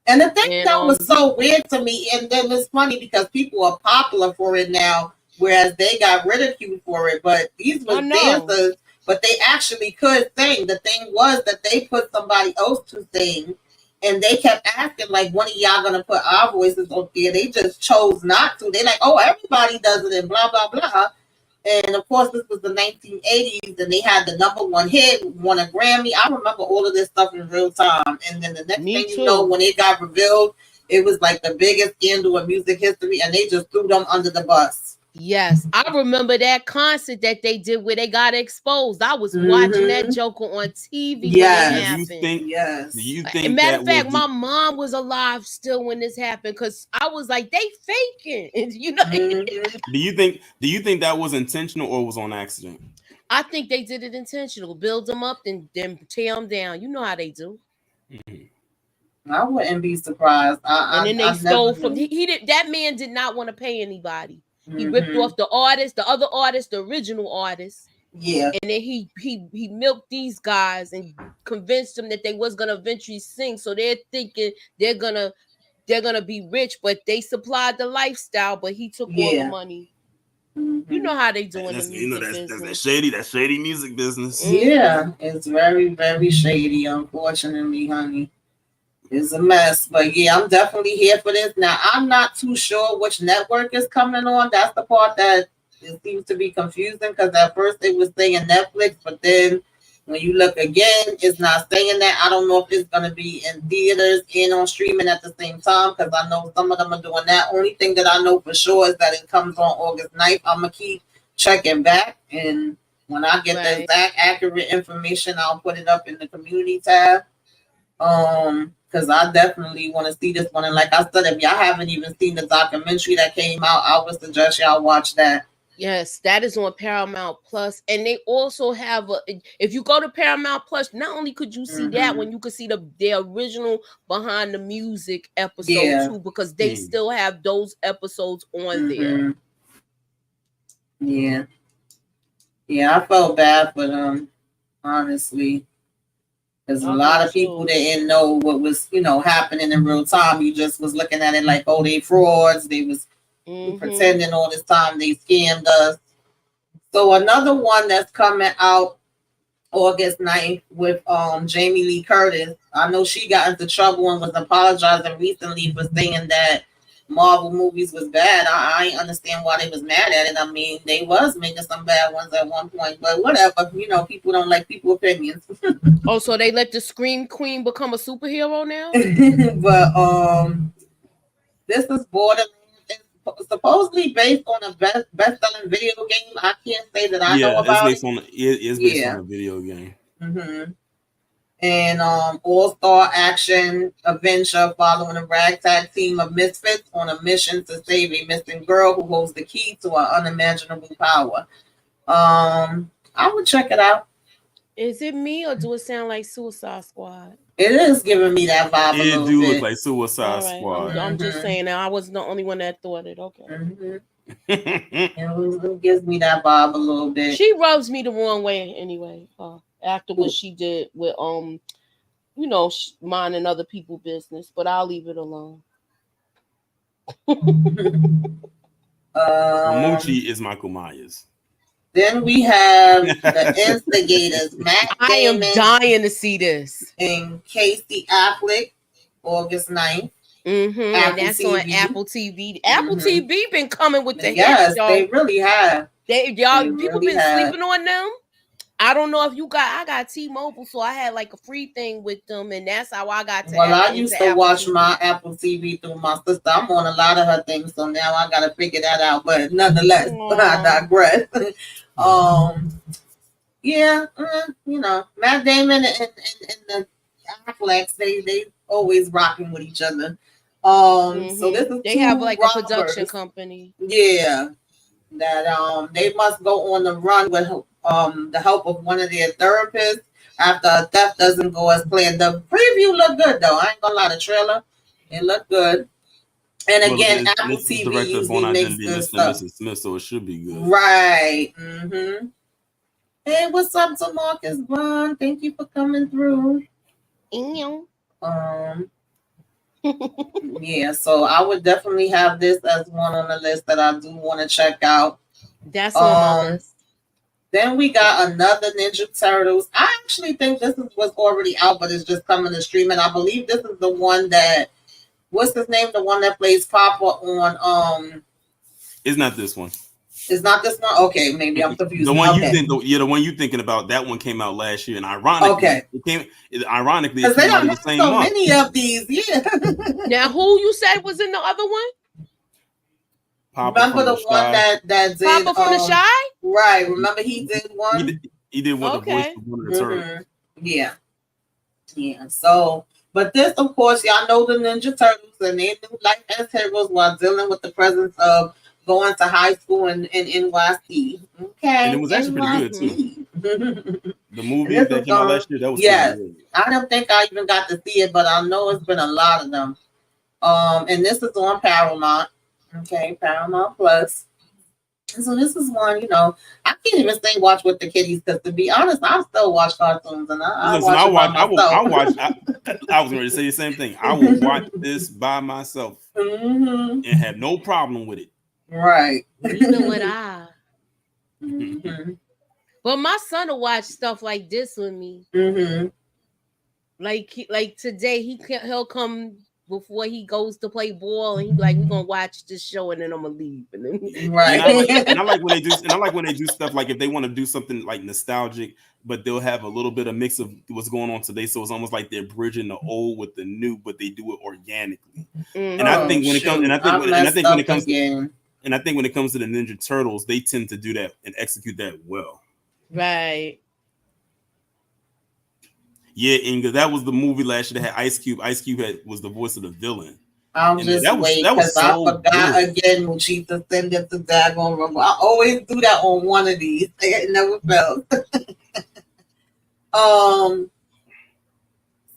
And the thing that was so weird to me, and then it's funny because people are popular for it now, whereas they got ridiculed for it. But these were dancers, but they actually could sing. The thing was that they put somebody else to sing, and they kept asking, like, when are y'all going to put our voices on there? They just chose not to. They're like, oh, everybody does it, and blah, blah, blah. And, of course, this was the 1980s, and they had the #1 hit, won a Grammy. I remember all of this stuff in real time. And then the next thing you know, when it got revealed, it was like the biggest scandal in music history, and they just threw them under the bus. Yes, I remember that concert that they did where they got exposed. I was watching that Joker on TV. Yes. Do you think matter of fact, my mom was alive still when this happened because I was like, they faking, you know. Do you think that was intentional or was on accident? I think they did it intentional. Build them up, then tear them down. You know how they do. I wouldn't be surprised. And then they stole from that man did not want to pay anybody. He ripped off the artist, the other artist, the original artist. Yeah. And then he milked these guys and convinced them that they was gonna eventually sing. So they're thinking they're gonna be rich, but they supplied the lifestyle, but he took all the money. You know how they doing the music business. That shady music business. Yeah, it's very, very shady, unfortunately, honey. It's a mess, but yeah, I'm definitely here for this. Now, I'm not too sure which network is coming on. That's the part that it seems to be confusing because at first they were saying Netflix, but then when you look again, it's not saying that. I don't know if it's going to be in theaters and on streaming at the same time because I know some of them are doing that. Only thing that I know for sure is that it comes on August 9th. I'm going to keep checking back, and when I get the exact accurate information, I'll put it up in the community tab. Because I definitely want to see this one. And like I said, if y'all haven't even seen the documentary that came out, I would suggest y'all watch that. Yes, that is on Paramount Plus. And they also have if you go to Paramount Plus, not only could you see that one, you could see the original Behind the Music episode too, because they still have those episodes on there. Yeah. Yeah, I felt bad for them, honestly. Because a lot of people didn't know what was, happening in real time. You just was looking at it like, oh, they frauds. They was pretending all this time they scammed us. So another one that's coming out August 9th with Jamie Lee Curtis. I know she got into trouble and was apologizing recently for saying that Marvel movies was bad. I ain't understand why they was mad at it. I mean, they was making some bad ones at one point, but whatever. People don't like people's opinions. Oh, so they let the Scream Queen become a superhero now? But this is Borderlands. It's supposedly based on a best-selling video game. I can't say that I know about it. It's based on a video game. And all-star action adventure following a ragtag team of misfits on a mission to save a missing girl who holds the key to an unimaginable power. I would check it out. Is it me or do it sound like Suicide Squad? It is giving me that vibe a little bit. It do look like Suicide Squad. I'm just saying that I wasn't the only one that thought it. Okay. It gives me that vibe a little bit. She rubs me the wrong way anyway. After what she did with minding other people's business, but I'll leave it alone. Moochie is Michael Myers. Then we have the Instigators. Matt Damon, I am dying to see this. And Casey Affleck, August 9th. And that's TV. On Apple TV. Apple TV been coming with the hits, y'all. They really have. People been sleeping on them. I don't know if you got. I got T-Mobile, so I had like a free thing with them, and that's how I got to. Well, I into used to Apple watch TV. my Apple TV through my sister. I'm on a lot of her things, so now I gotta figure that out. But nonetheless, I digress. Yeah, you know, Matt Damon and the Afflecks, they always rocking with each other. So this is they have two like robbers. a production company. Yeah, that they must go on the run with the help of one of their therapists after a theft doesn't go as planned. The preview looked good though. I ain't gonna lie, the trailer it looked good. And again, Apple TV director usually Born makes Identity, good Mr. stuff. and Mrs. Smith, so it should be good. Right. Hey, what's up to Marcus Vaughn? Thank you for coming through. Yeah, so I would definitely have this as one on the list that I do want to check out. That's on my list. Then we got another Ninja Turtles. I actually think this was already out, but it's just coming to streaming. I believe this is the one that, what's his name? The one that plays Papa on It's not this one. It's not this one? Okay, maybe I'm confused. The one the one you thinking about, that one came out last year, and ironically, because they don't have so many of these. Yeah. Now, who you said was in the other one? Papa remember the one that did Papa from the Shy? Right. Remember he did one. He did one. The voice of one of the Turtles. Yeah. So, but this, of course, y'all know the Ninja Turtles and their new life as heroes while dealing with the presence of going to high school in NYC. Okay. And it was actually pretty good too. The movie that came out last year, that was good. I don't think I even got to see it, but I know it's been a lot of them. And this is on Paramount. Okay, Paramount Plus. So this is one, you know, I can't even say watch with the kiddies because, to be honest, I still watch cartoons and I was going to say the same thing. I will watch this by myself and have no problem with it. Right. Even with I. But my son will watch stuff like this with me. Like today, he'll come before he goes to play ball, and he's like, "We're gonna watch this show, and then I'm gonna leave." And then right. And I like when they do. And I like when they do stuff like if they want to do something like nostalgic, but they'll have a little bit of mix of what's going on today. So it's almost like they're bridging the old with the new, but they do it organically. And I think when it comes, and I think when it comes to the Ninja Turtles, they tend to do that and execute that well. Right. Yeah, Inga, that was the movie last year that had Ice Cube. Ice Cube was the voice of the villain. I'll just wait because I forgot again when she send it to Dagon Rumble. I always do that on one of these. It never fails.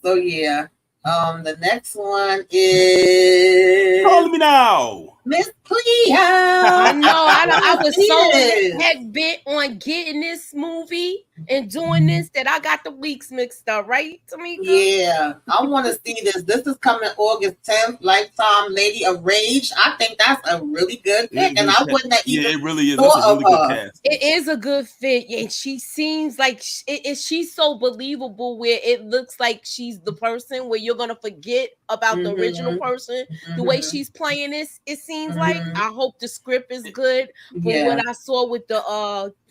So yeah. The next one is Call Me Now. Miss Cleo. I know. I was so heck bent on getting this movie and doing this that I got the weeks mixed up, right, Tamika? Yeah, I want to see this. This is coming August 10th. Lifetime Lady of Rage. I think that's a really good pick, and I wouldn't have even. Yeah, it really is. That's a really good cast. It is a good fit, and she seems like she's so believable. Where it looks like she's the person where you're gonna forget about the original person. The way she's playing this, it seems like. I hope the script is good. From what I saw with the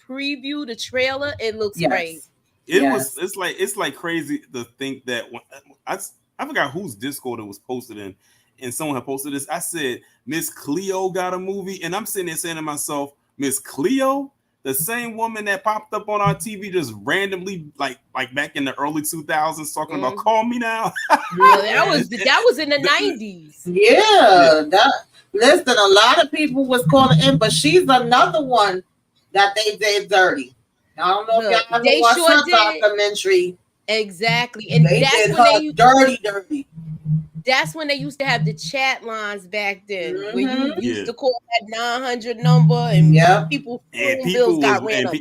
preview, the trailer, it looks great. It's like crazy to think that I forgot whose Discord it was posted in, and someone had posted this. I said Miss Cleo got a movie, and I'm sitting there saying to myself, Miss Cleo, the same woman that popped up on our TV just randomly, like back in the early 2000s, talking about Call Me Now. that was in the 90s. Listen, a lot of people was calling in, but she's another one that they did dirty. I don't know if y'all ever watched her documentary. Exactly. And they did her dirty. That's when they used to have the chat lines back then, when you used to call that 900 number and people got ran up.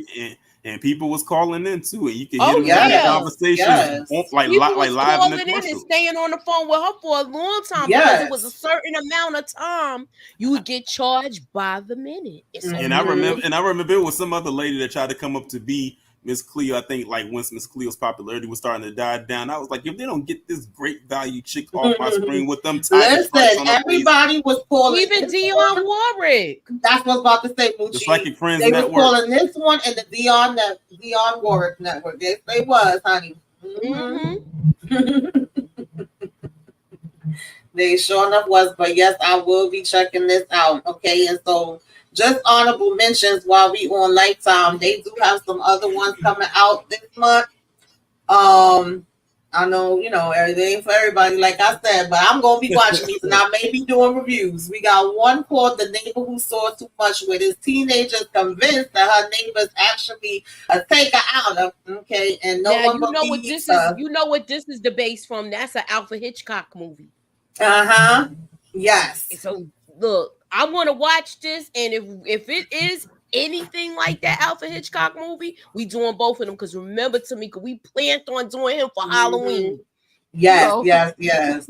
And people was calling in too, and you can hear them having conversations like live calling in and staying on the phone with her for a long time because it was a certain amount of time you would get charged by the minute. And I remember it was some other lady that tried to come up to be Miss Cleo, I think like once Miss Cleo's popularity was starting to die down, I was like, if they don't get this great value chick off my screen with them tigers, listen, everybody was calling even Dionne Warwick. That's what I was about to say, Moochie. The Psychic Friends they Network. were calling this one and the Dionne Warwick Network. Yes, they was, honey. They sure enough was, but yes, I will be checking this out. Okay, and so just honorable mentions while we on Lifetime. They do have some other ones coming out this month. I know, it ain't for everybody, like I said, but I'm gonna be watching these and I may be doing reviews. We got one called The Neighbor Who Saw Too Much, where this teenager is convinced that her neighbor's actually a taker out of, okay, and no one you know what this is. You know what this is the base from? That's an Alfred Hitchcock movie. Yes. So look, I want to watch this, and if it is anything like that Alfred Hitchcock movie, we doing both of them. Because remember, Tamika, we planned on doing him for Halloween. Yes.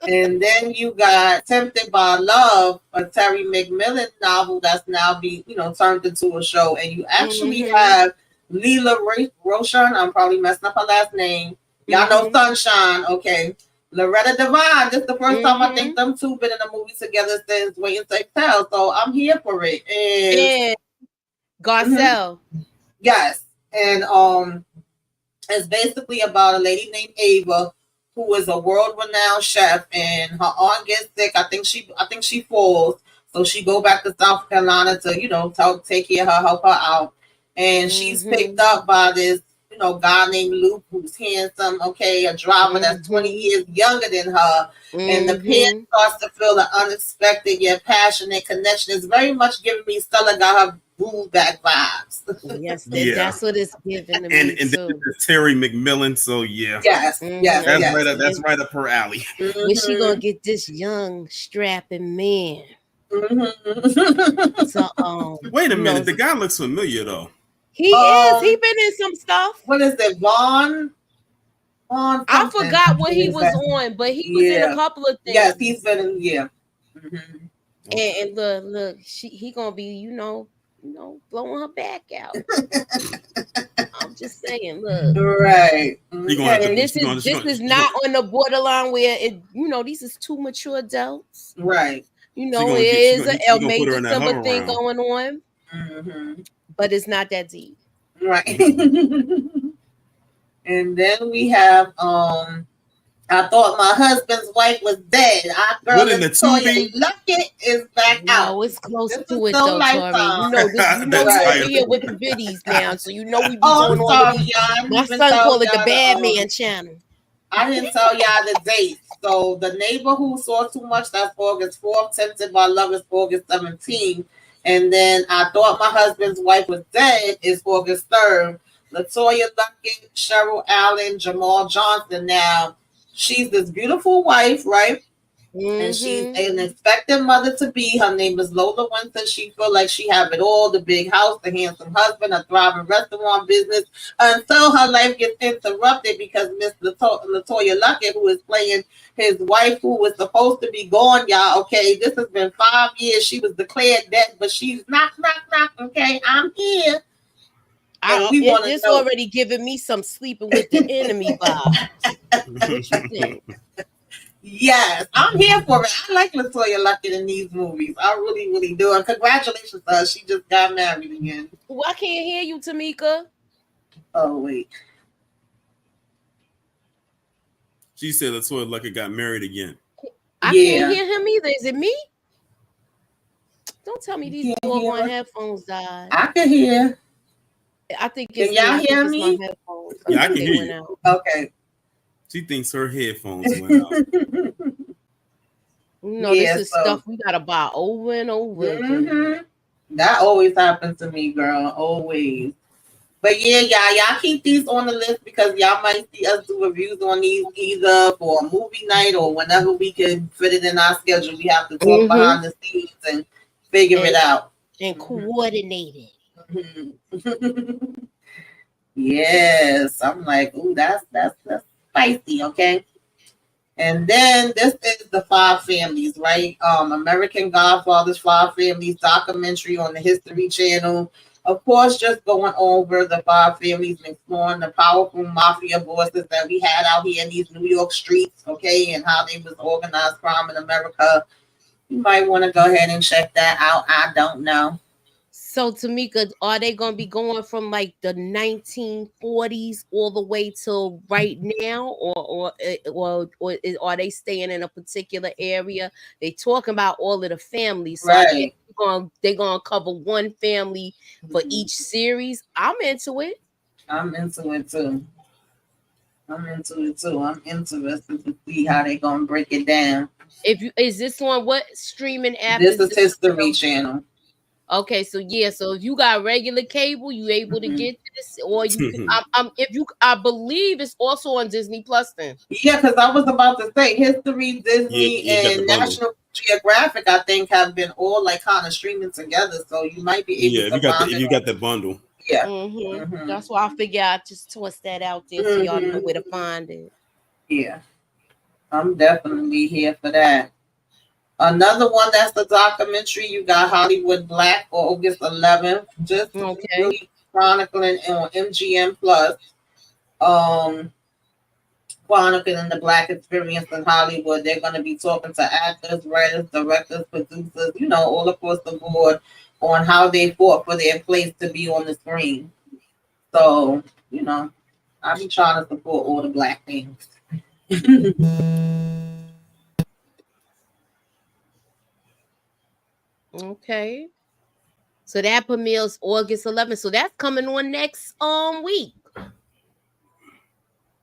And then you got Tempted by Love, a Terry McMillan novel that's now being turned into a show, and you actually have Leela Roshan. I'm probably messing up her last name. Y'all know Sunshine, okay? Loretta Devine. This is the first time I think them two been in a movie together since Waiting to Exhale. So I'm here for it. And Garcelle. Yes. And it's basically about a lady named Ava who is a world-renowned chef, and her aunt gets sick. I think she falls. So she go back to South Carolina to take care of her, help her out. And she's picked up by this guy named Luke, who's handsome, okay, a driver that's 20 years younger than her. And the pair starts to feel an unexpected yet passionate connection. It's very much giving me Stella got her groove back vibes. Yes, that's what it's giving to me. And then Terry McMillan, so yeah. Yes. That's right up her alley. When she gonna get this young strapping man? So wait a minute, the guy looks familiar though. He is. He been in some stuff. What is it, Vaughn? I forgot what he was on, but he was in a couple of things. Yes, he's been in. And look, he gonna be, blowing her back out. I'm just saying, look. Right. Okay. This is not on the borderline where these is two mature adults. Right. It is an El May December thing going on. But it's not that deep. Right. And then we have I thought my husband's wife was dead. What in the Tubi? Lucky is back out. No, it's close to it though, Tori. We over here with the biddies now, so we be doing all the. My son called it the Bad Man channel. I didn't tell y'all the date. So The Neighbor Who Saw Too Much, that's August 4th. Tempted by Love is August 17th. And then I Thought My Husband's Wife Was Dead is August 3rd. LaToya Luckett, Cheryl Allen, Jamal Johnson. Now, she's this beautiful wife, right? And she's an expectant mother to be. Her name is Lola Winston. She feel like she have it all: the big house, the handsome husband, a thriving restaurant business, until her life gets interrupted because Miss LaToya Luckett, who is playing his wife, who was supposed to be gone, y'all, okay, this has been 5 years. She was declared dead, but she's knock, okay, I'm here. This already giving me some Sleeping with the Enemy vibes. What you think? Yes, I'm here for it. I like LaToya Luckett in these movies. I really, really do. And congratulations to her. She just got married again. Well, I can't hear you, Tamika. Oh, wait. She said LaToya Luckett got married again. I can't hear him either. Is it me? Don't tell me these doggone headphones died. I can hear. I think it's y'all hear me? Yeah, I can hear you. Okay. She thinks her headphones went out. This is stuff we gotta buy over and over again. That always happens to me, girl. Always. But yeah, y'all keep these on the list because y'all might see us do reviews on these either for a movie night or whenever we can fit it in our schedule. We have to talk behind the scenes and figure it out. And coordinate it. Yes. I'm like, ooh, that's spicy, okay? And then this is the Five Families, right? American Godfather's Five Families documentary on the History Channel. Of course, just going over the 5 families and exploring the powerful mafia bosses that we had out here in these New York streets, okay, and how they was organized crime in America. You might want to go ahead and check that out. I don't know. So, Tamika, are they going to be going from like the 1940s all the way to right now, or are they staying in a particular area? They talking about all of the families, so Right. they're gonna cover one family for each series. I'm into it. I'm into it too. I'm interested to see how they gonna break it down. Is this on what streaming app? This is History Channel. Okay, so yeah, so if you got regular cable, you able to get this, or you can, I believe it's also on Disney Plus then. Yeah, because I was about to say History, Disney, and National Geographic, I think, have been all like kind of streaming together. So you might be able to if you got the bundle. Yeah. That's why I figure I just toss that out there so y'all know where to find it. Yeah. I'm definitely here for that. Another one that's the documentary, you got Hollywood Black, August 11th, just really chronicling on MGM Plus, chronicling the Black experience in Hollywood. They're going to be talking to actors, writers, directors, producers, all across the board on how they fought for their place to be on the screen. So, I've been trying to support all the Black things. Okay. So that premieres August 11th. So that's coming on next week.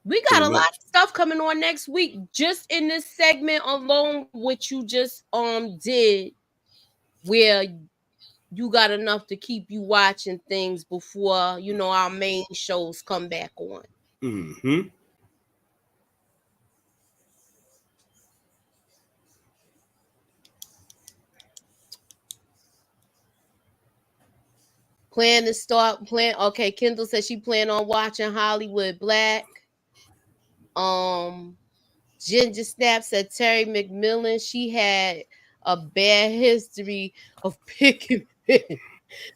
We got a lot of stuff coming on next week. Just in this segment alone, what you just did, where you got enough to keep you watching things before our main shows come back on. Mm-hmm. Plan to start playing. Okay, Kendall says she plan on watching Hollywood Black. Ginger Snap said Terry McMillan, she had a bad history of picking men.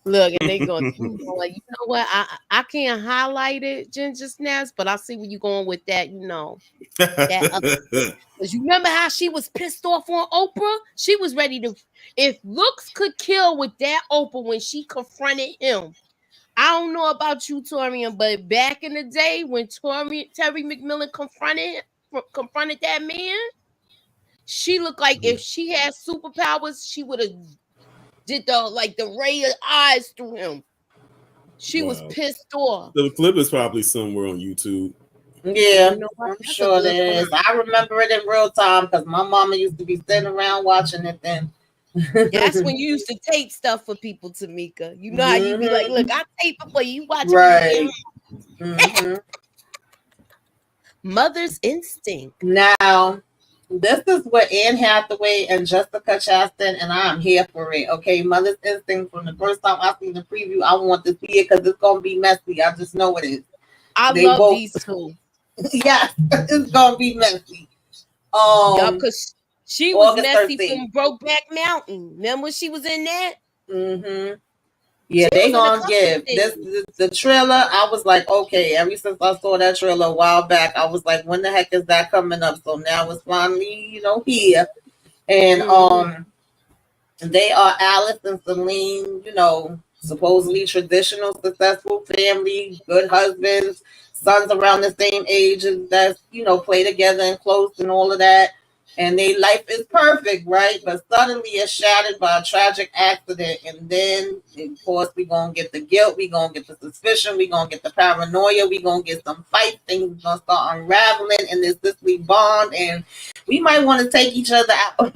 Look, and they going, you know what? I can't highlight it, Ginger Snaps, but I see where you're going with that. Because you remember how she was pissed off on Oprah? She was ready to, if looks could kill with that Oprah when she confronted him. I don't know about you, Torian, but back in the day when Terry McMillan confronted that man, she looked like if she had superpowers, she would have did the ray of eyes through him. She was pissed off. The clip is probably somewhere on YouTube. Yeah, I'm sure there is. I remember it in real time because my mama used to be sitting around watching it then. That's when you used to tape stuff for people, Tamika. You know how you be like, look, I tape it for you. Watch it. Mother's instinct. Now, this is what Anne Hathaway and Jessica Chastain, and I'm here for it. Okay, Mother's Instinct. From the first time I seen the preview, I want to see it because it's gonna be messy. I just know it is. I love these two. Yes, it's gonna be messy. Because she was messy 13th. From Brokeback Mountain. Remember when she was in that? Yeah, they gonna give this the trailer. I was like, okay, ever since I saw that trailer a while back, I was like, when the heck is that coming up? So now it's finally, here. And they are Alice and Celine, supposedly traditional, successful family, good husbands, sons around the same age that play together and close and all of that. And their life is perfect, right? But suddenly it's shattered by a tragic accident. And then, of course, we're going to get the guilt. We're going to get the suspicion. We're going to get the paranoia. We're going to get some fight. Things going to start unraveling in this sisterly bond. And we might want to take each other out.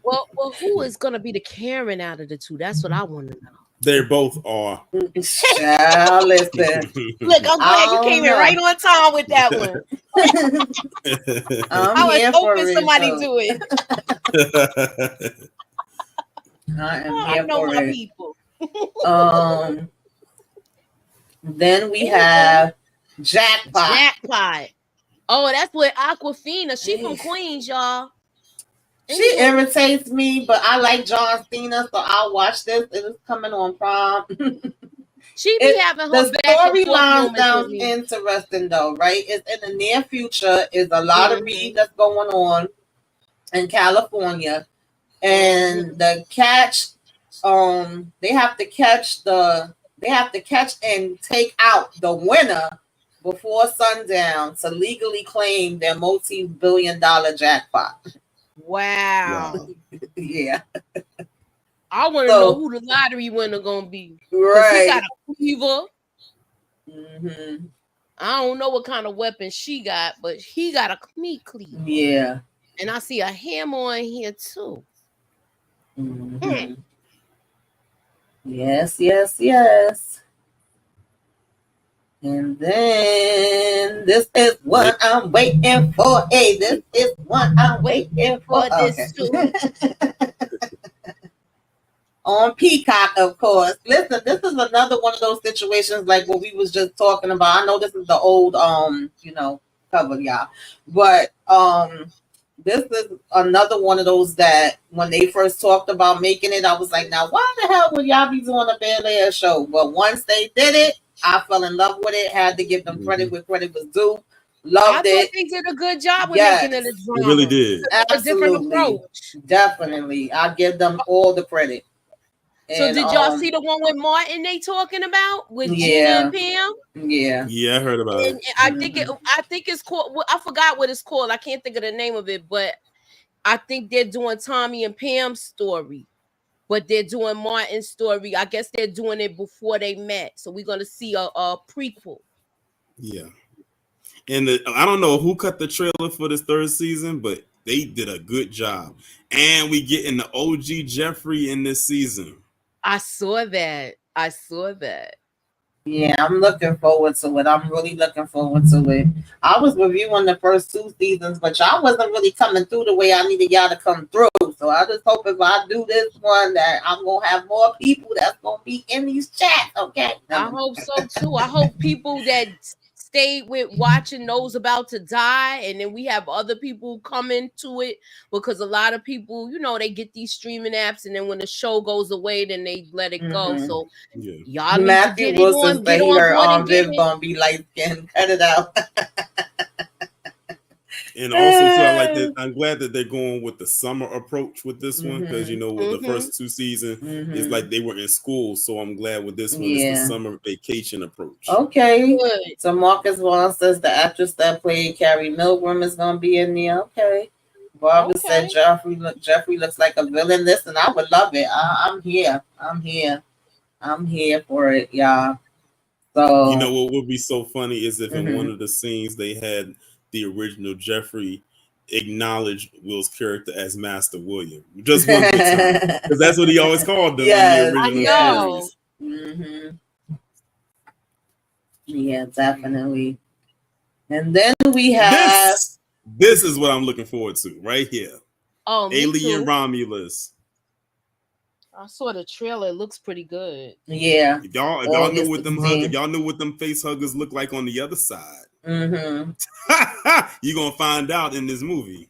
Well, who is going to be the Karen out of the two? That's what I want to know. They both are. Child, listen. Look, I'm glad you came in right on time with that one. I was hoping somebody do it. I know my people. Then we have Jackpot. Oh, that's with Aquafina. She from Queens, y'all. She irritates me, but I like John Cena, so I'll watch this. It is coming on Prime. She be having her the back and forth storyline moments with sounds me. interesting though, right? It's in the near future. Is a lot of read that's going on in California, and the catch, they have to catch and take out the winner before sundown to legally claim their multi-billion-dollar jackpot. Wow. Yeah. I want to know who the lottery winner gonna be. Right. He got a cleaver. Mm-hmm. I don't know what kind of weapon she got, but he got a meat cleaver. Yeah. And I see a hammer on here too. Mm-hmm. Yes. And then this is what I'm waiting for. Hey, this is what I'm waiting for. This too. On Peacock, of course. Listen, this is another one of those situations like what we was just talking about. I know this is the old cover, y'all. But this is another one of those that when they first talked about making it, I was like, now why the hell would y'all be doing a Bel-Air show? But once they did it, I fell in love with it. Had to give them credit where credit was due. Loved it. They did a good job with making it a drama. They really did. Absolutely. A different approach. Definitely. I give them all the credit. So and, did y'all see the one with Martin they talking about with Gina and Pam? Yeah, I heard about it. And I think it's called. I forgot what it's called. I can't think of the name of it, but I think they're doing Tommy and Pam's story, but they're doing Martin's story. I guess they're doing it before they met, so we're gonna see a prequel. Yeah, and I don't know who cut the trailer for this third season, but they did a good job, and we getting the OG Jeffrey in this season. I saw that. Yeah, I'm looking forward to it. I'm really looking forward to it. I was reviewing the first 2 seasons, but y'all wasn't really coming through the way I needed y'all to come through. So I just hope if I do this one that I'm going to have more people that's going to be in these chats, okay? I hope so too. I hope people that stayed with watching those about to die, and then we have other people coming to it, because a lot of people, they get these streaming apps, and then when the show goes away, then they let it go. So y'all need Matthew to get Wilson it on. Viv gonna be light skinned. Cut it out. And also, too, I like that. I'm glad that they're going with the summer approach with this one, because with the first 2 seasons, it's like they were in school. So I'm glad with this one, it's the summer vacation approach. Okay. Good. So Marcus Vaughn says the actress that played Carrie Milgram is going to be in there. Okay. Barbara said Jeffrey looks like a villain. Listen, I would love it. I'm here. I'm here for it, y'all. So what would be so funny is if in one of the scenes they had the original Jeffrey acknowledge Will's character as Master William. Just one good time. Because that's what he always called them in the original series. Yeah, definitely. And then we have... This is what I'm looking forward to right here. Oh, Alien Romulus. I saw the trailer. It looks pretty good. Yeah. If y'all knew what them face huggers look like on the other side, you're gonna find out in this movie.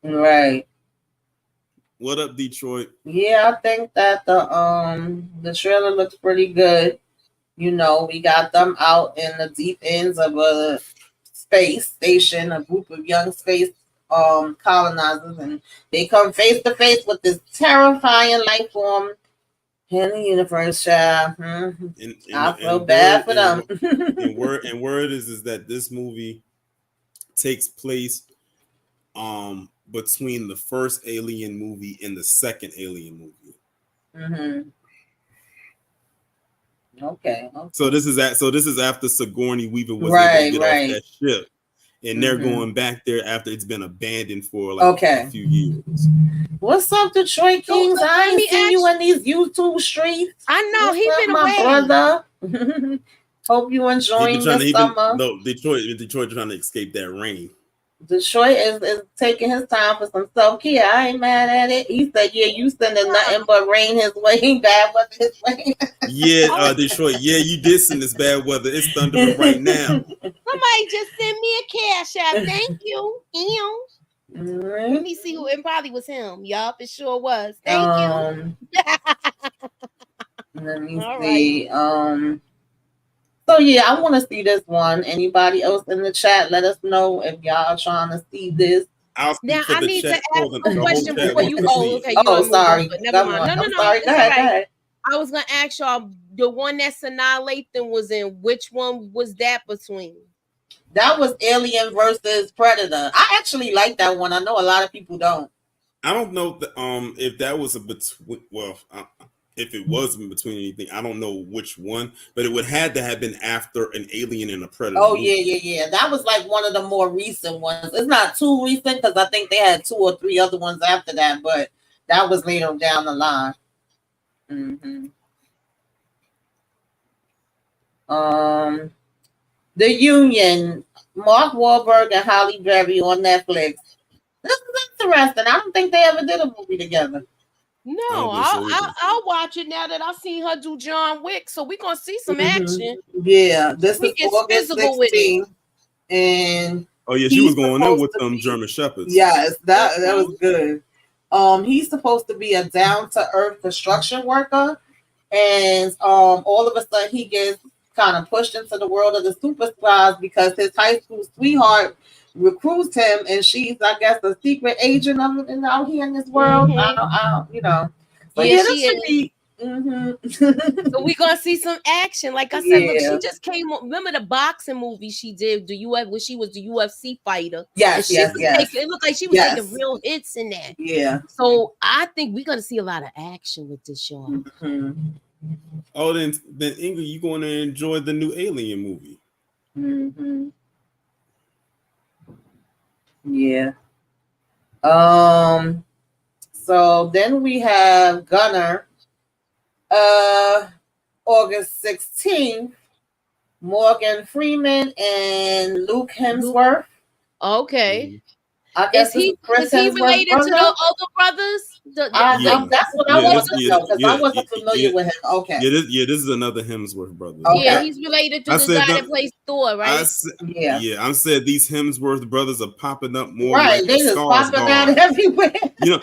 Right. What up, Detroit? Yeah, I think that the trailer looks pretty good. We got them out in the deep ends of a space station, a group of young space colonizers, and they come face to face with this terrifying life form in the universe, child. I feel bad for them. and word is that this movie takes place between the first Alien movie and the second Alien movie. Okay. So this is after Sigourney Weaver was able to get off that ship, and they're going back there after it's been abandoned for a few years. What's up, Detroit Kings? I ain't seen you in these YouTube streets. I know he's been my brother. Hope you enjoying the summer. No, Detroit trying to escape that rain. Detroit is taking his time for some self-care. I ain't mad at it. He said, yeah, you sending nothing but rain his way, bad weather his way. Yeah, Detroit, you did send this bad weather. It's thundering right now. Somebody just send me a cash app. Thank you. Let me see who. It probably was him. Yup, it sure was. Thank you. Let me All see. So yeah, I want to see this one. Anybody else in the chat? Let us know if y'all are trying to see this. I'll speak Now for I the need to chat. ask The a whole question chat before wants you. to Oh, see it. okay. You Oh, don't move sorry. on, but never Come mind. on. No, I'm no. sorry. It's Go all ahead. right. Go ahead. I was gonna ask y'all the one that Sanaa Lathan was in. Which one was that between? That was Alien versus Predator. I actually like that one. I know a lot of people don't. I don't know if that was a between. Well, if it wasn't between anything, I don't know which one, but it would had to have been after an Alien and a Predator. Oh movie. yeah. That was like one of the more recent ones. It's not too recent because I think they had 2 or 3 other ones after that, but that was later down the line. The Union, Mark Wahlberg and Halle Berry on Netflix. This is interesting. I don't think they ever did a movie together. No, so I'll watch it now that I've seen her do John Wick. So we're gonna see some action. Yeah, this We is get August physical with it. 16th, and oh yeah, she was going in with them German Shepherds. Yes, that was good. He's supposed to be a down to earth construction worker, and all of a sudden he gets kind of pushed into the world of the super spies because his high school sweetheart recruits him, and she's, I guess, a secret agent of it out here in this world. But yeah, this should be. So we gonna see some action. Like I said, look, she just came on. Remember the boxing movie she did, when she was the UFC fighter? Yes. It looked like she was taking real hits in that. Yeah. So I think we're gonna see a lot of action with this show. Oh, then Ingrid, you going to enjoy the new Alien movie? Yeah. So then we have Gunner. August 16th, Morgan Freeman and Luke Hemsworth. Okay. I guess is he related to the other brothers? That's what I want to know because I wasn't familiar with him. Okay. Yeah, this is another Hemsworth brother. Okay. Yeah, he's related to the guy that plays Thor, right? I said these Hemsworth brothers are popping up more. Right, like they just popping out everywhere. You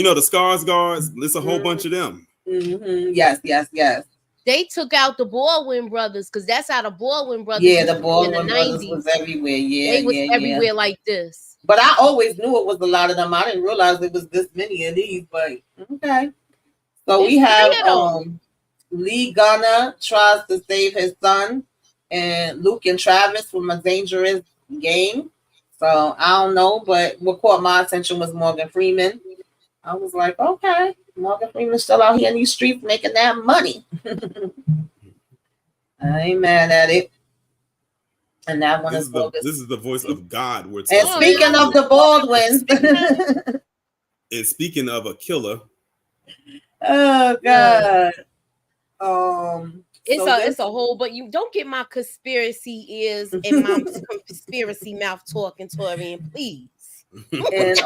know the Skarsgårds. There's a whole bunch of them. Yes. They took out the Baldwin brothers because that's how the Baldwin brothers. Yeah, the Baldwin brothers was everywhere. Yeah, they was everywhere like this. But I always knew it was a lot of them. I didn't realize it was this many of these. But okay, so we have Lee Gunner tries to save his son, and Luke and Travis from A Dangerous Game. So I don't know, but what caught my attention was Morgan Freeman. I was like, okay, Morgan Freeman's still out here in these streets making that money. I ain't mad at it. And that one is this is the voice of God. And speaking of the Baldwins. And speaking of a killer. Oh God. It's a whole, but you don't get my conspiracy ears and my conspiracy mouth talking, Torian, please. And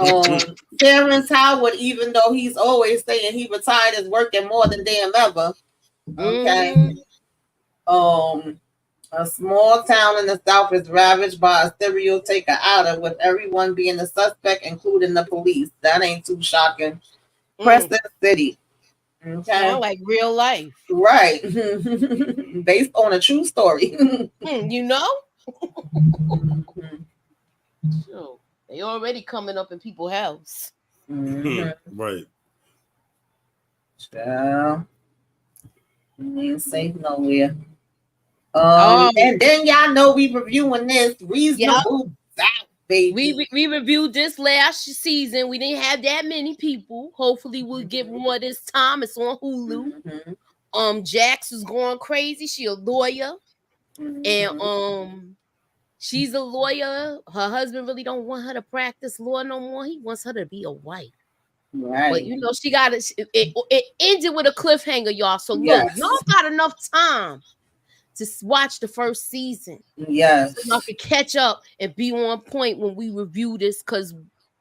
Terrence Howard, even though he's always saying he retired, is working more than damn ever. Okay. A small town in the South is ravaged by a serial taker outer, with everyone being a suspect, including the police. That ain't too shocking. Preston City. Okay. Sound like real life. Right. Based on a true story. You know? Sure. They already coming up in people's house. Right. Child. Ain't safe nowhere. And then y'all know we reviewing this Reasonable Doubt, baby. We reviewed this last season. We didn't have that many people. Hopefully we'll get more this time. It's on Hulu. Jax is going crazy. She a lawyer. And she's a lawyer. Her husband really don't want her to practice law no more. He wants her to be a wife. Right. But she got it ended with a cliffhanger, y'all. So look, y'all got enough time to watch the first season. Yes. So y'all can catch up and be on point when we review this, because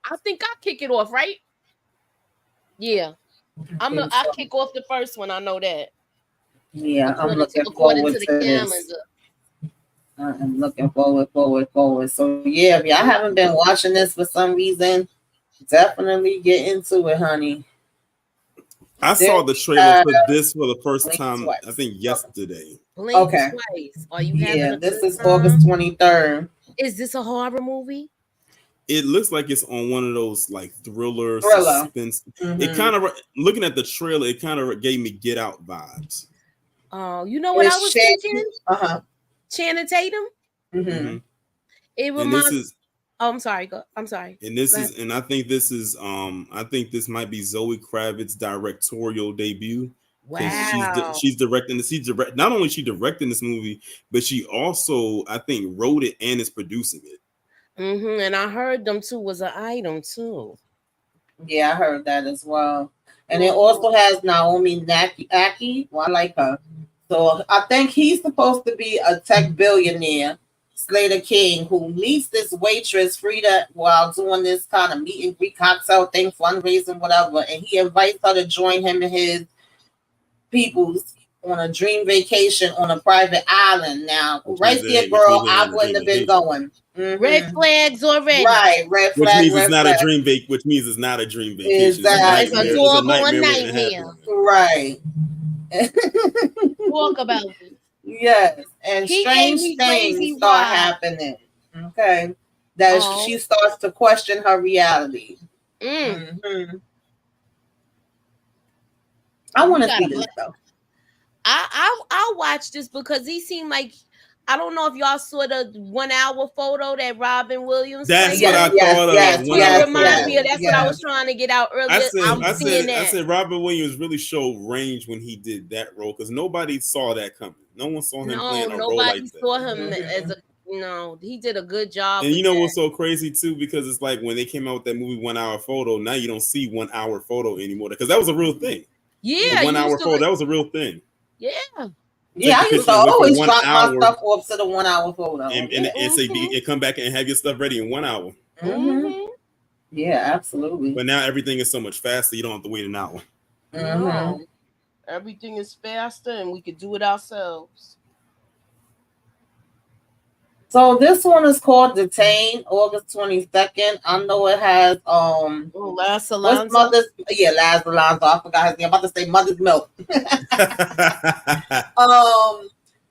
I think I'll kick it off, right? Yeah. I'll kick off the first one. I know that. Yeah, I'm looking forward to this. I'm looking forward. So yeah, if y'all haven't been watching this for some reason, Definitely get into it, honey. I saw the trailer for this for the first time, twice. I think yesterday. Blink Okay. twice. Are you having Yeah, a this good is time? August 23rd. Is this a horror movie? It looks like it's on one of those like thriller. Suspense. Mhm. It kind of, looking at the trailer, it kind of gave me Get Out vibes. Oh, you know what I was thinking? Channing Tatum. Mm-hmm. It And reminds. this is, Oh, I'm sorry. I'm sorry. and this is, and I think this is, I think this might be Zoe Kravitz's directorial debut. Wow. She's directing this. Not only is she directing this movie, but she also, I think, wrote it and is producing it. And I heard them too was an item too. Yeah, I heard that as well. And it also has Naomi Aki. Well, I like her. So I think he's supposed to be a tech billionaire, Slater King, who meets this waitress, Frida, while doing this kind of meet and greet cocktail thing, fundraising, whatever. And he invites her to join him and his peoples on a dream vacation on a private island. Now, right there, girl, I wouldn't have been going. Mm-hmm. Red flags already. Right, red flag. Which means red it's not flag. a dream vacation. Which means it's not a dream vacation. Exactly. It's a doggone nightmare. Right. Talk about it. Yes, and strange things start happening. Okay, that she starts to question her reality. Mm-hmm. I want to see this though. I'll watch this because he seemed like, I don't know if y'all saw the 1 hour photo that Robin Williams. That's what I thought of. It reminded me of that's what I was trying to get out earlier. I said Robin Williams really showed range when he did that role because nobody saw that coming. No one saw him playing a role like that. Nobody saw him as a. No, he did a good job. And you know what's so crazy too? Because it's like when they came out with that movie 1 hour photo, now you don't see 1 hour photo anymore because that was a real thing. Yeah, the 1 hour photo, that was a real thing. Yeah. Yeah, I used to always drop my stuff off to the 1 hour photo. And say and come back and have your stuff ready in 1 hour. Mm-hmm. Yeah, absolutely. But now everything is so much faster, you don't have to wait an hour. Mm-hmm. Everything is faster and we could do it ourselves. So this one is called Detained, August 22nd. I know it has Laz Alonso. Laz Alonso. I forgot his name. I'm about to say Mother's Milk.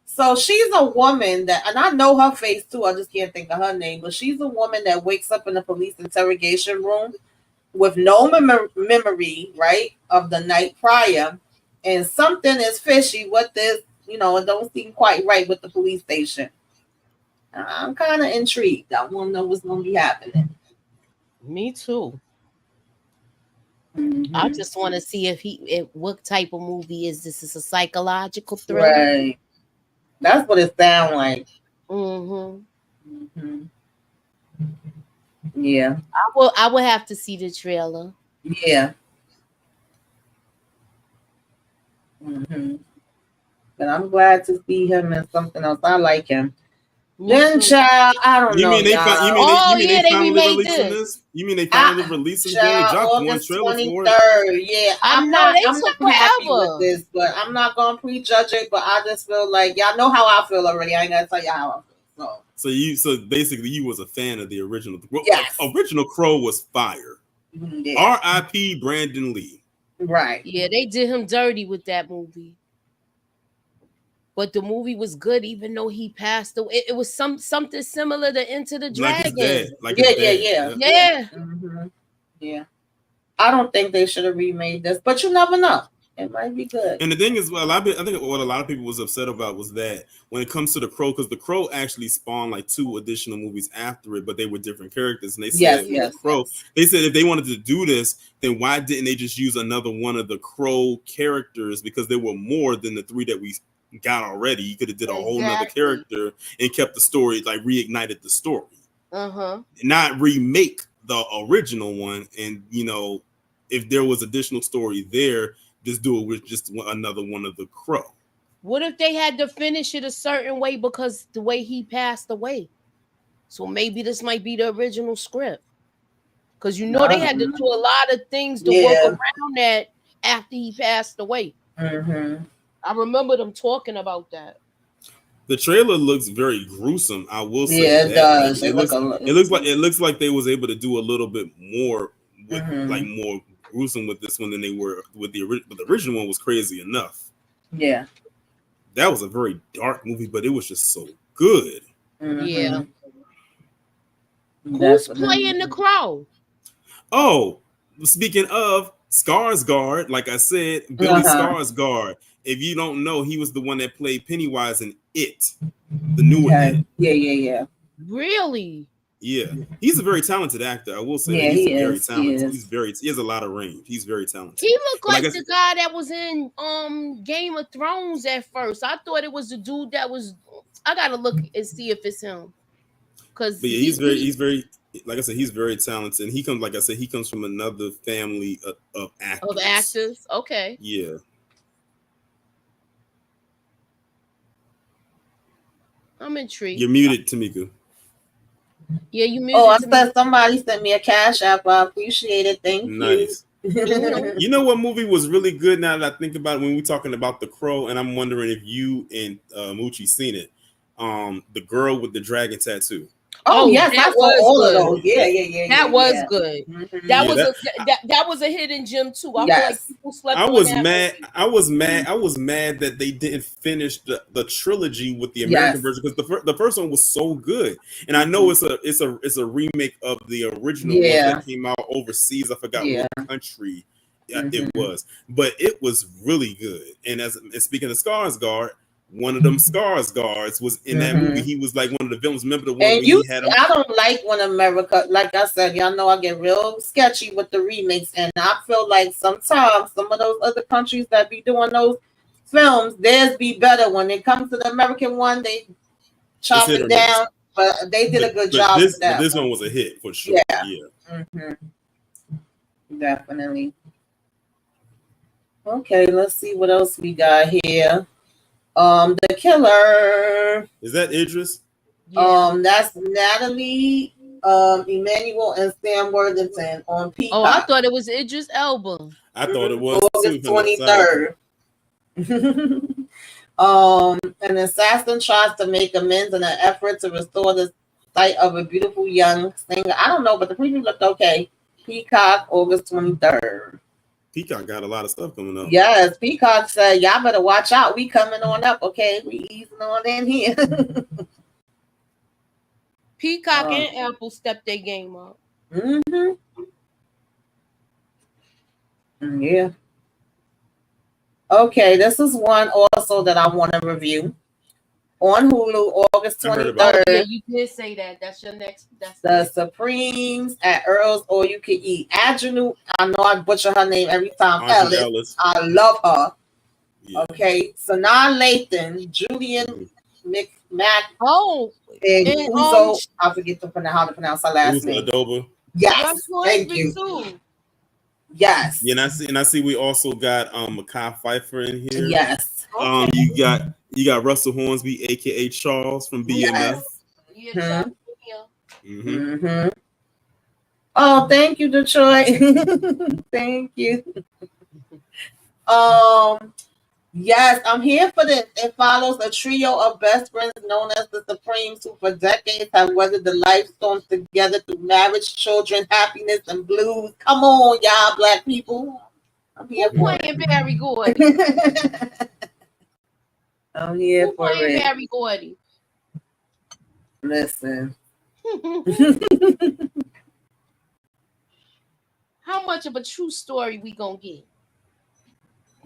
So she's a woman that, and I know her face too, I just can't think of her name, but she's a woman that wakes up in a police interrogation room with no memory, right, of the night prior, and something is fishy with this, it don't seem quite right with the police station. I'm kind of intrigued. I want to know what's going to be happening. Me too. Mm-hmm. I just want to see what type of movie is this? Is a psychological thriller? Right. That's what it sounds like. Mm-hmm. Mm-hmm. Yeah. I will have to see the trailer. Yeah. Mm-hmm. But I'm glad to see him in something else. I like him. Then, child, I don't know. They finally releasing this? You mean they finally releasing it? They dropped one trailer for it. Yeah, I'm not happy with this, but I'm not gonna prejudge it. But I just feel like y'all know how I feel already. I ain't gotta tell y'all how I feel. So basically, you was a fan of the original. Yes. Original Crow was fire. Yeah. R.I.P. Brandon Lee. Right. Yeah, they did him dirty with that movie. But the movie was good, even though he passed away. It was something similar to Into the Dragon. Yeah. Mm-hmm. Yeah. I don't think they should have remade this, but you never know. It might be good. And the thing is, I think what a lot of people was upset about was that when it comes to The Crow, because The Crow actually spawned like 2 additional movies after it, but they were different characters. And they said, they said if they wanted to do this, then why didn't they just use another one of the Crow characters? Because there were more than the 3 that we got already. You could have did a whole nother character and kept the story, like reignited the story. Not remake the original one. And if there was additional story there, just do it with just another one of the Crow. What if they had to finish it a certain way because the way he passed away? So maybe this might be the original script. Because they had to do a lot of things to work around that after he passed away. Mm-hmm. I remember them talking about that. The trailer looks very gruesome. I will say, it does. It looks like they was able to do a little bit more with Mhm. like more gruesome with this one than they were with the original. But the original one was crazy enough. Yeah. That was a very dark movie, but it was just so good. Yeah. Mhm. Who's Definitely. playing the Crow? Oh, speaking of Skarsgård, like I said, Billy Skarsgård. If you don't know, he was the one that played Pennywise in It, the newer It. Yeah. Really? Yeah, he's a very talented actor. I will say Yeah, that he's he very is. talented. He He has a lot of range. He's very talented. He looked But like like I the guy that was in Game of Thrones at first. I thought it was the dude that was. I gotta look and see if it's him. Cause But yeah, he's very, like I said, he's very talented. And he comes, like I said, he comes from another family of actors. of actors. Okay. Yeah. I'm intrigued. You're muted, Tamika. Yeah, you muted. Oh, I said somebody sent me a cash app. I appreciate it. Thank Nice. you. You know what movie was really good now that I think about it, when we're talking about The Crow, and I'm wondering if you and Moochie seen it. The girl with the dragon tattoo. Oh yes, that I saw was all good. of those. Yeah. That was good. Mhm. That Yeah, was that was a hidden gem too. I feel like Yes. people slept I on was that mad. movie. I was mad that they didn't finish the trilogy with the American Yes. version, because the first one was so good. And I know it's a remake of the original one Yeah. that came out overseas. I forgot Yeah. what country Mhm. it was, but it was really good. And and speaking of Skarsgård, one of them Skarsgårds was in that movie. He was like one of the villains. Remember the one And where you, he had him? I don't like when America, like I said, y'all know I get real sketchy with the remakes, and I feel like sometimes some of those other countries that be doing those films, theirs be better. When it comes to the American one, they chop hit or it miss. down, but they did a good But job this, with that. but this one was a hit for sure. Yeah. Definitely. Okay, let's see what else we got here. The Killer. Is that Idris? That's Natalie, Emmanuel, and Sam Worthington on Peacock. Oh, I thought it was Idris Elba. I thought it was August too, from that side. 23rd. An assassin tries to make amends in an effort to restore the sight of a beautiful young singer. I don't know, but the preview looked okay. Peacock, August 23rd. Peacock got a lot of stuff coming up. Yes, Peacock said, y'all better watch out. We coming on up, okay? We easing on in here. Peacock and Apple stepped their game up. Yeah. Okay, this is one also that I want to review. On Hulu, August 23rd. Yeah, you did say that. That's your next. That's The Supremes at Earl's All You Can Eat. Adjunu, I know I butcher her name every time. Ellis. I love her. Yeah. Okay, Sanaa Lathan, Julian McMack. Oh, and Uzo, I forget how to pronounce her last name. Adoba. Yes, thank you. Too. Yes. Yeah, and I see we also got Mekhi Phifer in here. Yes. You got Russell Hornsby, aka Charles from BMF. Yes. Oh, thank you, Detroit. Thank you. Yes, I'm here for this. It follows a trio of best friends known as the Supremes, who for decades have weathered the life storms together through marriage, children, happiness, and blues. Come on, y'all, black people. I'm here for it. Playing Barry Gordy. I'm here for it. Barry Gordy. Listen. How much of a true story we gonna get?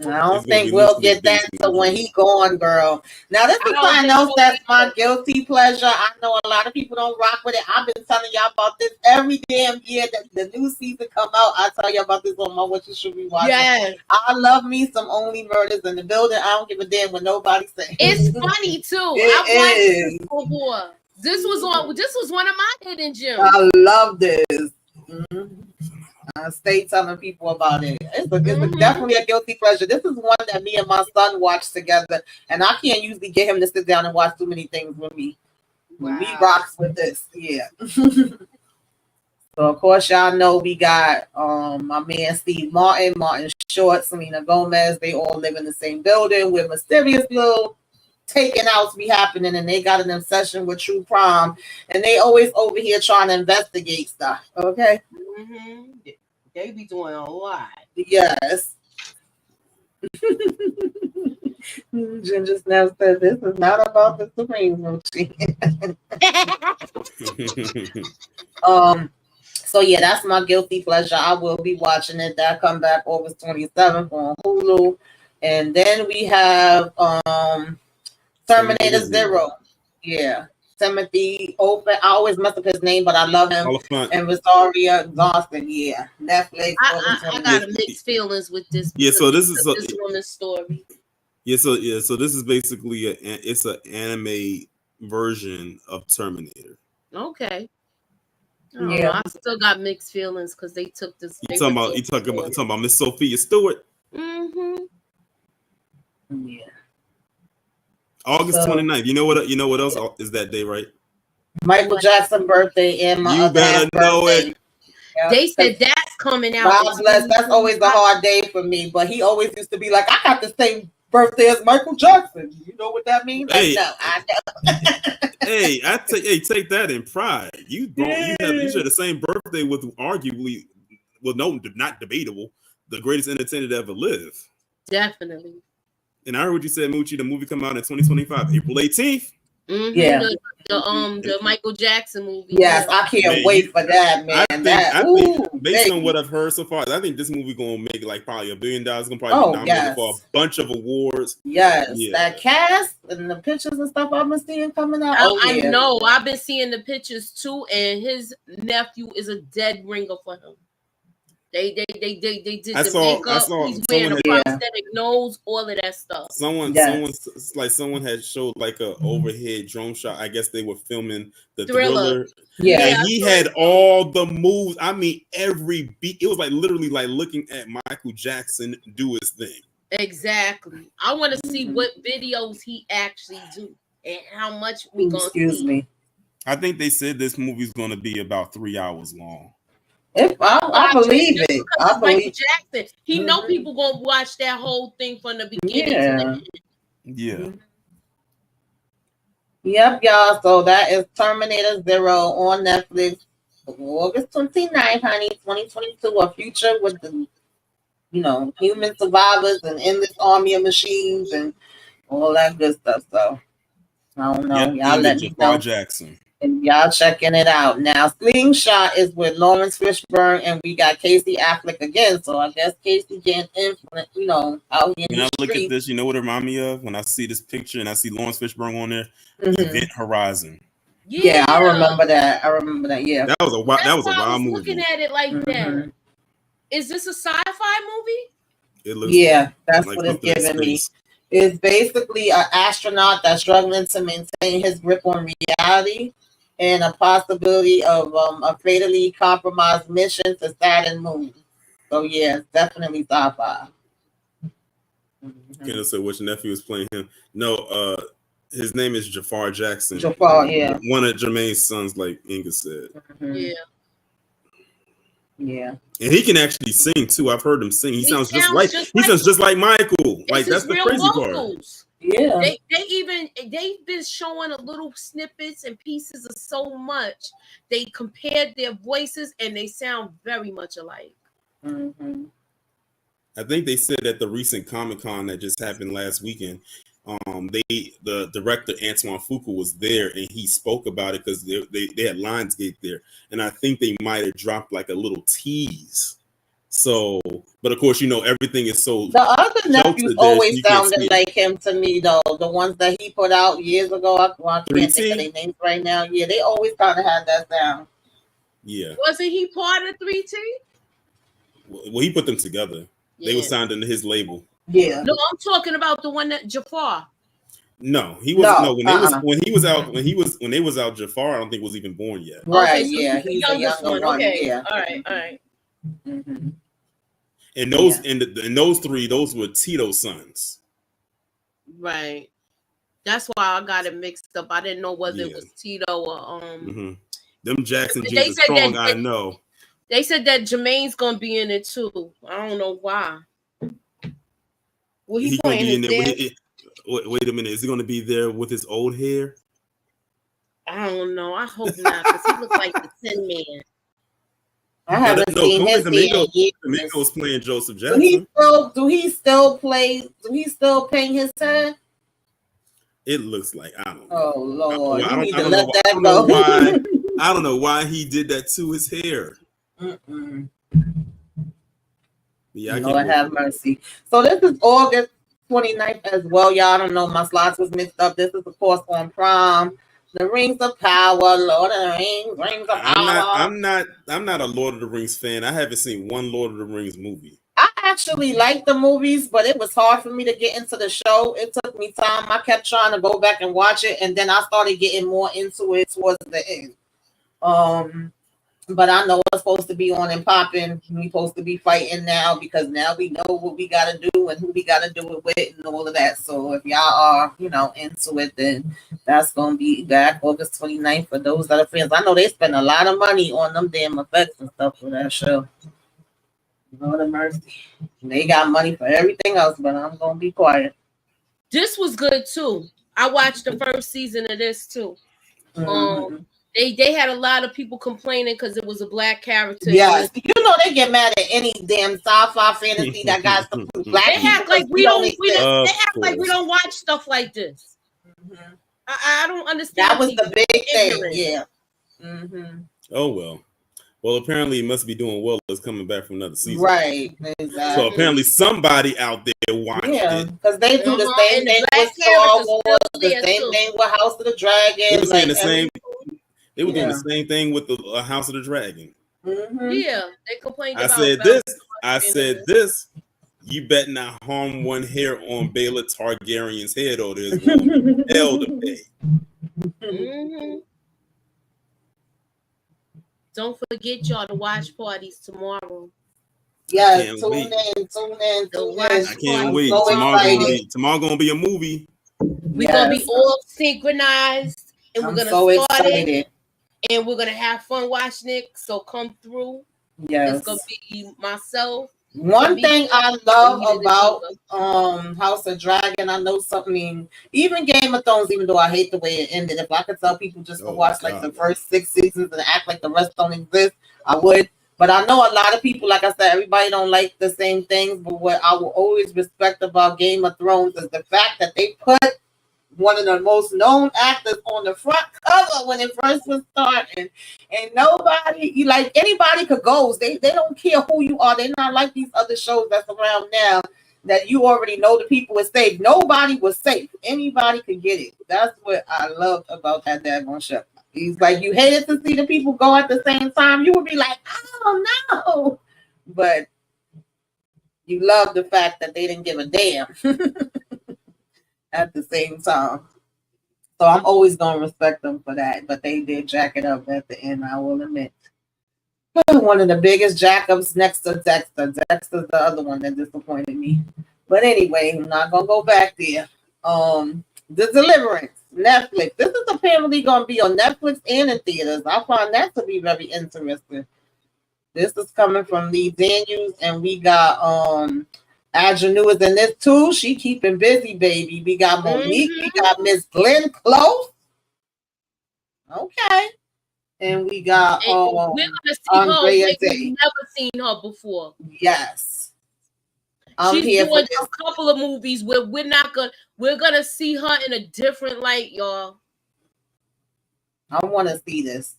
I don't think we'll get that until when he gone, girl. Now, this is something else that's my guilty pleasure. I know a lot of people don't rock with it. I've been telling y'all about this every damn year that the new season come out. I tell you about this on my What You Should Be Watching. Yes. I love me some Only Murders in the Building. I don't give a damn what nobody says. It's funny too. I've watched this before. This was one of my hidden gems. I love this. I stay telling people about it. It's definitely a guilty pleasure. This is one that me and my son watch together, and I can't usually get him to sit down and watch too many things with me. Wow. We rocks with this, yeah. So of course y'all know we got my man Steve Martin, Martin Short, Selena Gomez. They all live in the same building with mysterious little taking outs be happening, and they got an obsession with true crime, and they always over here trying to investigate stuff. Okay. They be doing a lot. Yes. Ginger Snap said this is not about the Supreme movie. So yeah, that's my guilty pleasure. I will be watching it. That come back August 27th on Hulu. And then we have Terminator Zero. Yeah. Timothy Open. I always mess up his name, but I love him. Oliphant. And Rosaria Dawson. Yeah. Netflix. I got mixed feelings with this. Yeah, so this is this woman's story. Yeah, so this is basically it's an anime version of Terminator. Okay. I still got mixed feelings because they took this. You talking about Miss Sophia Stewart? Mm-hmm. Yeah. August 29th. You know what else is that day, right? Michael Jackson birthday and my You better know it. Yep. They said that's coming out. God bless. That's always a hard day for me. But he always used to be like, I got the same birthday as Michael Jackson. You know what that means? Hey. I know. Hey, take that in pride. You share the same birthday with arguably, well, no, not debatable, the greatest entertainer to ever live. Definitely. And I heard what you said, Moochie. The movie come out in 2025, April 18th. Mm-hmm. Yeah. The Michael Jackson movie. Yes, I can't wait for that, man. I think based on what I've heard so far, I think this movie gonna make like probably $1 billion. It's gonna probably be nominated for a bunch of awards. Yes, that cast and the pictures and stuff I've been seeing coming out. I know. I've been seeing the pictures too, and his nephew is a dead ringer for him. They did the makeup. He's wearing a prosthetic nose, all of that stuff. Someone had showed like a overhead drone shot. I guess they were filming the Thriller. Yeah, and he had all the moves. I mean, every beat. It was like literally like looking at Michael Jackson do his thing. Exactly. I want to see what videos he actually do and how much we gonna see. Excuse me. I think they said this movie's gonna be about 3 hours long. If I believe it, I believe Michael Jackson. He know people gonna watch that whole thing from the beginning to the end. Yeah. Yep, y'all. So that is Terminator Zero on Netflix, August 29th, honey, 2022. A future with the, human survivors and endless army of machines and all that good stuff. So I don't know. Y'all let me know. Jackson. And y'all checking it out. Now, Slingshot is with Lawrence Fishburne, and we got Casey Affleck again. So I guess Casey getting influence, out here in the look street. at this, you know what it reminds me of? When I see this picture and I see Lawrence Fishburne on there, Event Horizon. Yeah, I remember that. Yeah, that was a wild movie. Looking at it like that. Is this a sci-fi movie? It looks that's like what it's giving me. It's basically an astronaut that's struggling to maintain his grip on reality and a possibility of a fatally compromised mission to Saturn moon. So yeah, it's definitely sci-fi. Kendall said which nephew is playing him. No, his name is Jafar Jackson. Jafar, yeah. One of Jermaine's sons, like Inga said. Yeah. Yeah. And he can actually sing too. I've heard him sing. He sounds just like Michael. Like that's the crazy part. Yeah. They've been showing a little snippets and pieces of so much. They compared their voices and they sound very much alike. Mm-hmm. I think they said at the recent Comic-Con that just happened last weekend, the director Antoine Fuqua was there and he spoke about it because they had Lionsgate there, and I think they might have dropped like a little tease. So, but of course, everything is so. The other nephews always sounded like him to me, though. The ones that he put out years ago, I can't think of their names right now. Yeah, they always kind of had that sound. Yeah. Wasn't he part of 3T? Well, he put them together. Yeah. They were signed into his label. Yeah. No, I'm talking about the one that Jafar. No, he was when they was out. Jafar, I don't think was even born yet. Right? Okay, so yeah, he's the younger one. Okay, yeah. All right. Mm-hmm. And those and those three, those were Tito's sons. Right. That's why I got it mixed up. I didn't know whether it was Tito or Them Jackson Jews are strong. I know. They said that Jermaine's gonna be in it too. I don't know why. Will he playing it? Wait a minute. Is he gonna be there with his old hair? I don't know. I hope not, because he looks like the Tin Man. I haven't seen his Domingo, in years. Domingo's playing Joseph Do he Jackson. do he still paint his head? It looks like, I don't know. Oh Lord, I you don't need to let that go. I don't know why he did that to his hair. Mm-mm. Yeah, Lord have mercy. So this is August 29th as well, y'all. I don't know, my slots was mixed up. This is of course on Prime. The Rings of Power, Lord of the Rings, Rings of Power. I'm not a Lord of the Rings fan. I haven't seen one Lord of the Rings movie. I actually liked the movies, but it was hard for me to get into the show. It took me time. I kept trying to go back and watch it, and then I started getting more into it towards the end. But I know it's supposed to be on and popping. We're supposed to be fighting now because now we know what we got to do and who we got to do it with and all of that. So if y'all are, into it, then that's going to be back August 29th for those that are fans. I know they spend a lot of money on them damn effects and stuff for that show. Lord have mercy. They got money for everything else, but I'm going to be quiet. This was good too. I watched the first season of this too. Mm-hmm. They had a lot of people complaining because it was a black character. Yes, they get mad at any damn sci-fi fantasy that got some black. They act like we don't. They act like we don't watch stuff like this. Mm-hmm. I don't understand. That was the big thing. Yeah. Mm-hmm. Oh well, apparently it must be doing well. It's coming back from another season, right? Exactly. So apparently somebody out there watched it. Because they do the same thing with Star Wars, the same thing with House of the Dragon. They were saying the same. They were doing the same thing with the House of the Dragon. Mm-hmm. Yeah, they complained. I said this. You bet not harm one hair on Baylor Targaryen's head, or there's hell to pay. Mm-hmm. Don't forget y'all to watch parties tomorrow. Yes, tune in. I can't wait. Tomorrow gonna be a movie. We're gonna be all synchronized, and we're gonna start it. And we're gonna have fun watching it. So come through. Yes. It's gonna be myself. One thing I love about House of Dragon, I know something. Even Game of Thrones, even though I hate the way it ended, if I could tell people just to watch like the first 6 seasons and act like the rest don't exist, I would. But I know a lot of people, like I said, everybody don't like the same things. But what I will always respect about Game of Thrones is the fact that they put one of the most known actors on the front cover when it first was starting, and nobody, anybody could go. They don't care who you are. They're not like these other shows that's around now that you already know the people is safe. Nobody was safe. Anybody could get it. That's what I loved about that daggone show. He's like, you hated to see the people go at the same time. You would be like, oh no, but you love the fact that they didn't give a damn. At the same time. So I'm always going to respect them for that. But they did jack it up at the end, I will admit. One of the biggest jack-ups next to Dexter. Dexter's the other one that disappointed me. But anyway, I'm not going to go back there. The Deliverance, Netflix. This is apparently going to be on Netflix and in theaters. I find that to be very interesting. This is coming from Lee Daniels, and we got Adjanu is in this too. She keeping busy, baby. We got Monique. We got Miss Glenn Close. Okay. And we got we're gonna see Andrea her like Day. We've never seen her before. Yes. She's doing a couple of movies where we're gonna see her in a different light, y'all. I want to see this.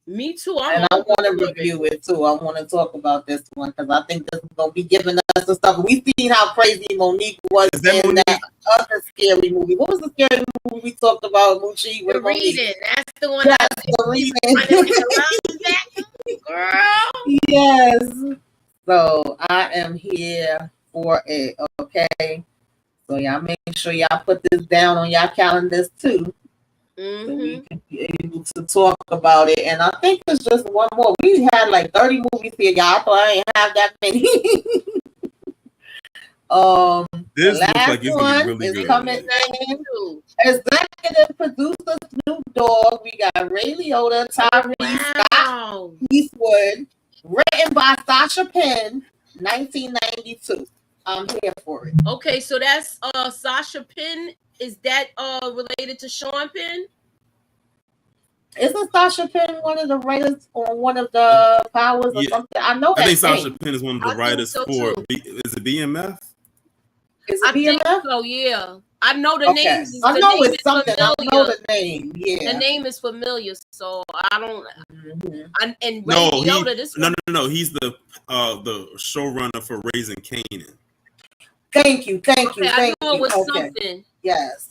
Me too. I want to review it too. I want to talk about this one because I think this is going to be giving us the stuff. We've seen how crazy Monique was in that other scary movie. What was the scary movie we talked about, Moochie? The Reading. That's the one. Yes, The Reading. Girl. Yes. So I am here for it. Okay. So y'all make sure y'all put this down on y'all calendars too. So we can be able to talk about it. And I think it's just one more. We had like 30 movies here, y'all. I thought I didn't have that many. This the last like one really is good. coming in. Executive producer Snoop Dogg. We got Ray Liotta, Tyrese Scott, Eastwood. Written by Sasha Penn, 1992. I'm here for it. Okay, so that's Sasha Penn. Is that related to Sean Penn? Isn't Sasha Penn one of the writers on one of the Powers or Yeah. something? I know I think that Sasha name. Penn is one of the I think writers so, for. too. Is it BMF? Is I it think BMF? so, yeah. I know the Okay. names. I The know name it's is something. I familiar. know the name. Yeah. The name is familiar, so I don't. Mhm. And Ray No, Liotta, this one. no. He's the showrunner for Raising Kanan. Thank you. Okay, I Thank knew it you. was Okay. something. Yes.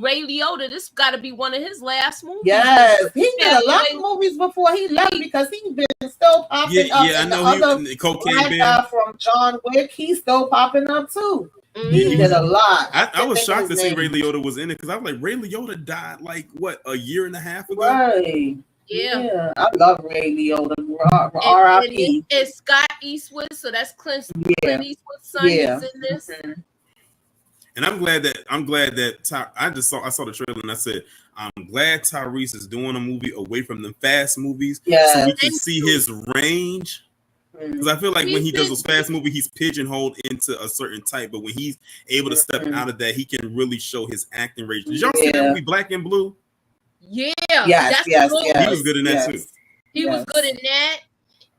Ray Liotta, this got to be one of his last movies. Yes. He did a lot Ray- of movies before he left because he's been still popping up. Yeah. I And the know other Cocaine black Bear. guy from John Wick, he's still popping up too. Mhm. He did a lot. I was think shocked to his see name. Ray Liotta was in it because I was like, Ray Liotta died like what, a year and a half ago? Right. Yeah. I love Ray Liotta. And R.I.P. it's Scott Eastwood, so that's Clint Eastwood's son Yeah. is in this. Mhm. And I'm glad that I saw the trailer and I said, I'm glad Tyrese is doing a movie away from the fast movies, so Yeah. we can see his range. Because I feel like when he does those fast movies, he's pigeonholed into a certain type. But when he's able to step out of that, he can really show his acting range. Did y'all see that movie Black and Blue? Yeah. Yes. He was good in that too. He was good in that.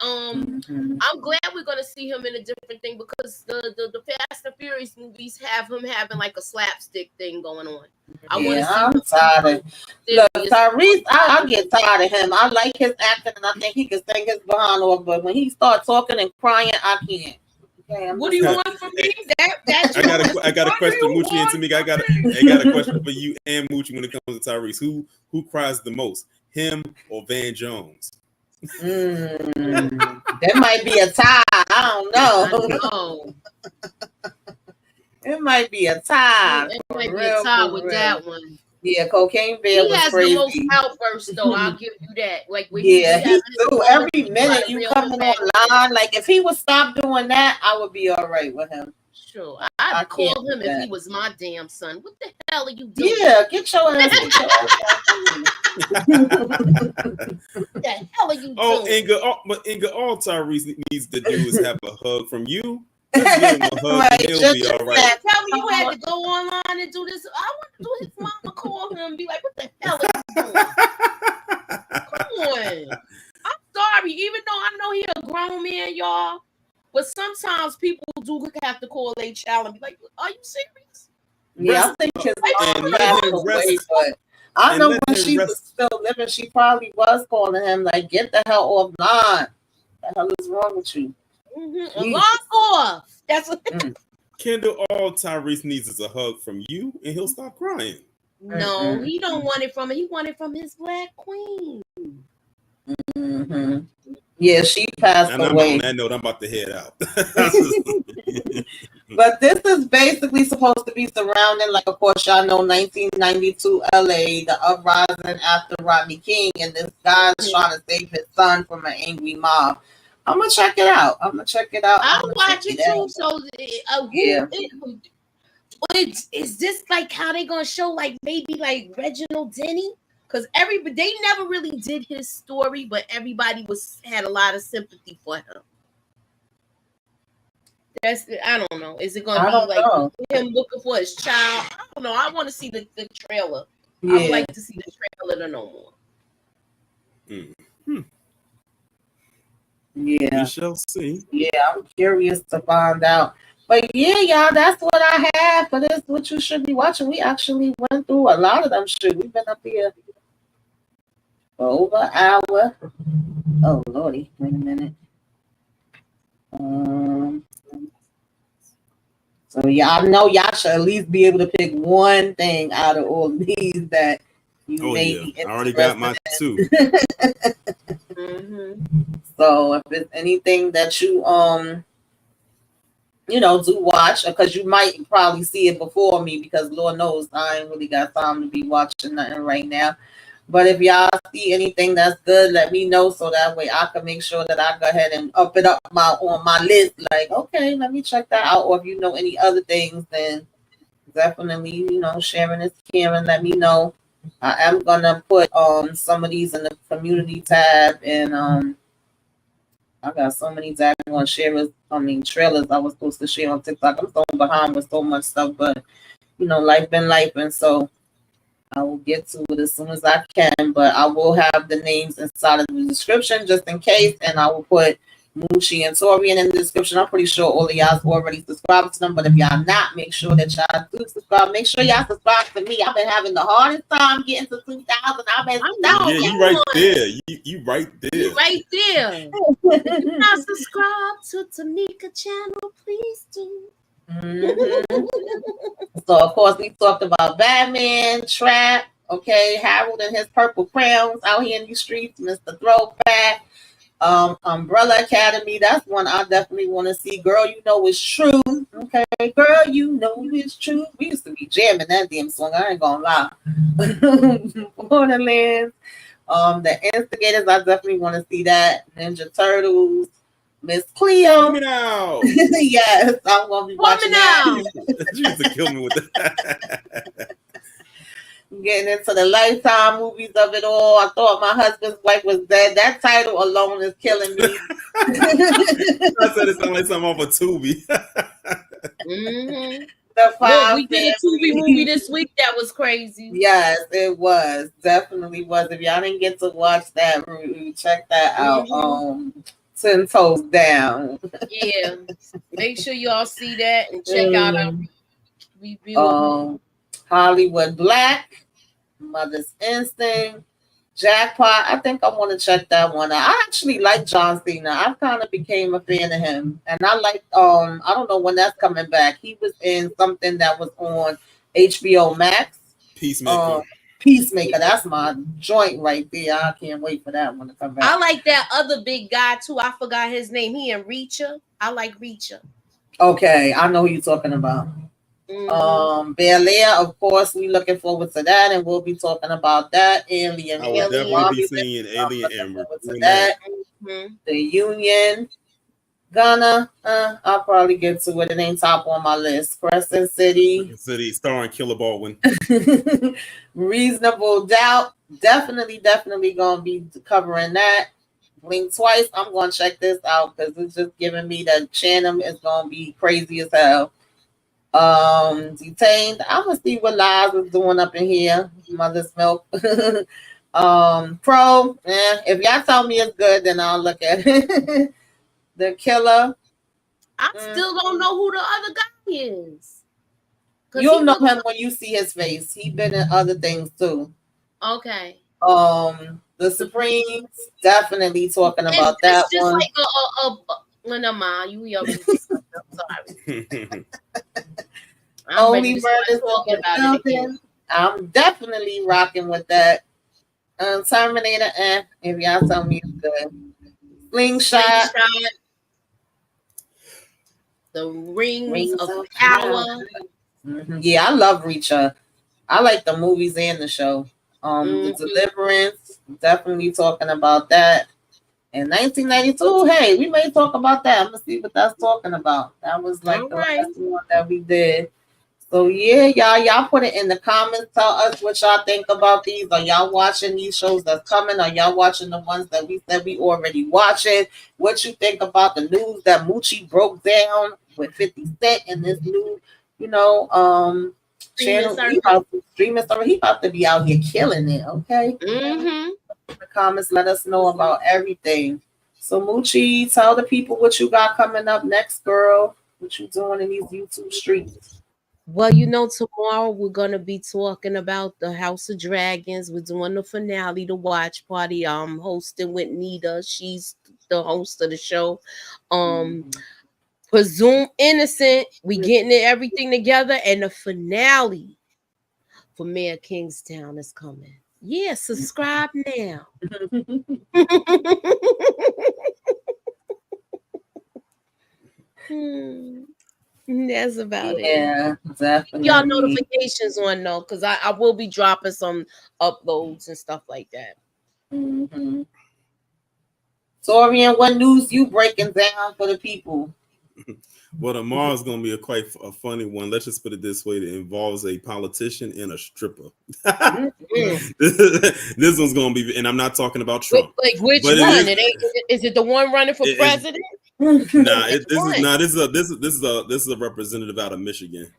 Mhm. I'm glad we're gonna see him in a different thing because the Fast and Furious movies have him having like a slapstick thing going on. I want to see. I'm tired. Look, Tyrese, I get tired of him. I like his acting, and I think he can sing his behind off. But when he starts talking and crying, I can't. Okay, what do you want from me? I got a question, Moochie and Tamika. I got a question for you and Moochie when it comes to Tyrese. Who cries the most, him or Van Jones? There might be a tie. I don't know. It might be a tie. It might be a tie with that one. Yeah, Cocaine Bear was crazy. He has the most outbursts, though. I'll give you that. Like he do. Every minute you coming online, like if he would stop doing that, I would be all right with him. Sure, I'd call him if he was my damn son. What the hell are you doing? Yeah, get your ass. What the hell are you doing? Inga, all Tyrese needs to do is have a hug from you. Just give him a hug and he'll be all right. Tell me you had to go online and do this. I want to do his mama call him and be like, what the hell are you doing? Come on. I'm sorry, even though I know he a grown man, y'all. But sometimes people do have to call their child and be like, are you serious? Yeah, I think his mom passed away, but I know when she was still living, she probably was calling him like, get the hell offline. What the hell is wrong with you? Log off. That's what Kendall, all Tyrese needs is a hug from you and he'll stop crying. No, he don't want it from it. He want it from his black queen. Yeah, she passed away. On that note, I'm about to head out. But this is basically supposed to be surrounding, like, of course, y'all know 1992 LA, the uprising after Rodney King, and this guy's trying to save his son from an angry mob. I'm gonna check it out. I'll watch it too. So, yeah. Is this like how they gonna show like maybe like Reginald Denny? Because they never really did his story, but everybody had a lot of sympathy for him. I don't know. Is it gonna be like him looking for his child? I don't know. I want to see the trailer. Yeah. I would like to see the trailer to know more. Yeah, we shall see. Yeah, I'm curious to find out. But yeah, y'all, that's what I have for this. What you should be watching. We actually went through a lot of them shit. We've been up here for over an hour. Oh lordy, wait a minute. So y'all know y'all should at least be able to pick one thing out of all these that you may be interested in. I already got my two. So if it's anything that you do watch, because you might probably see it before me, because Lord knows I ain't really got time to be watching nothing right now. But if y'all see anything that's good, let me know so that way I can make sure that I go ahead and up it up on my list. Like, okay, let me check that out. Or if you know any other things, then definitely, sharing is caring. Let me know. I am gonna put some of these in the community tab, and I got so many daggone trailers I was supposed to share on TikTok. I'm so behind with so much stuff, but life been life, and so I will get to it as soon as I can, but I will have the names inside of the description just in case, and I will put Moochie and Torian in the description. I'm pretty sure all of y'all already subscribed to them, but if y'all not, make sure that y'all do subscribe. Make sure y'all subscribe to me. I've been having the hardest time getting to 2,000. I've been Yeah, you right there. You right there. You right there. If you're not subscribed to Tamika channel, please do. So of course we talked about Batman, Trap, okay, Harold and his purple crowns out here in these streets, Mr. Throwback, Umbrella Academy. That's one I definitely want to see. Girl, you know it's true. Okay, girl, you know it's true. We used to be jamming that damn song. I ain't gonna lie. Borderlands. The Instigators. I definitely want to see that. Ninja Turtles. Miss Cleo. Coming out. Yes, I'm gonna be watching that. You used to kill me with that. Getting into the Lifetime movies of it all. I thought my husband's wife was dead. That title alone is killing me. I said it sounded like something off a Tubi. The Five we did a Tubi movie this week that was crazy. Yes, it was. Definitely was. If y'all didn't get to watch that, check that out. 10 Toes Down. Yeah. Make sure y'all see that and check out our review. Hollywood Black, Mother's Instinct, Jackpot. I think I want to check that one out. I actually like John Cena. I kind of became a fan of him. And I like I don't know when that's coming back. He was in something that was on HBO Max. Peacemaker. That's my joint right there. I can't wait for that one to come back. I like that other big guy too. I forgot his name. He in Reacher. I like Reacher. Okay, I know who you're talking about. Bel Air, of course, we looking forward to that, and we'll be talking about that. Alien. I will definitely be seeing Alien and that. The Union. Ghana, I'll probably get to it. It ain't top on my list. Crescent City. Starring Killer Baldwin. Reasonable Doubt. Definitely gonna be covering that. Blink Twice. I'm gonna check this out because it's just giving me that Channing is gonna be crazy as hell. Detained. I'm gonna see what Lies is doing up in here. Mother's Milk. Pro. If y'all tell me it's good, then I'll look at it. The Killer. I still don't know who the other guy is. You'll know him when you see his face. He's been in other things too. Okay. The Supremes. Definitely talking about that just one. Like no mind. You I'm sorry. Only Murders in the Building. I'm definitely rocking with that. Terminator. If y'all tell me it's good. Slingshot. The Rings of Power. Yeah, I love Reacher. I like the movies and the show. The Deliverance, definitely talking about that. In 1992, hey, we may talk about that. I'm gonna see what that's talking about. That was like the last one that we did. So yeah, y'all put it in the comments. Tell us what y'all think about these. Are y'all watching these shows that's coming? Are y'all watching the ones that we said we already watching? What you think about the news that Moochie broke down with 50 Cent and this new, channel? He about to be out here killing it. Okay. In the comments, let us know about everything. So Moochie, tell the people what you got coming up next, girl. What you doing in these YouTube streets? Well, tomorrow we're going to be talking about the House of Dragons. We're doing the finale, the watch party. I'm hosting with Nita. She's the host of the show. Presume Innocent. We getting everything together. And the finale for Mayor Kingstown is coming. Yeah, subscribe now. That's about it. Yeah, definitely. Y'all notifications on though, because I will be dropping some uploads and stuff like that. Torian, what news you breaking down for the people? Well, tomorrow's going to be quite a funny one. Let's just put it this way. It involves a politician and a stripper. This one's going to be, and I'm not talking about Trump. Like which one? Is it the one running for president? This is a representative out of Michigan.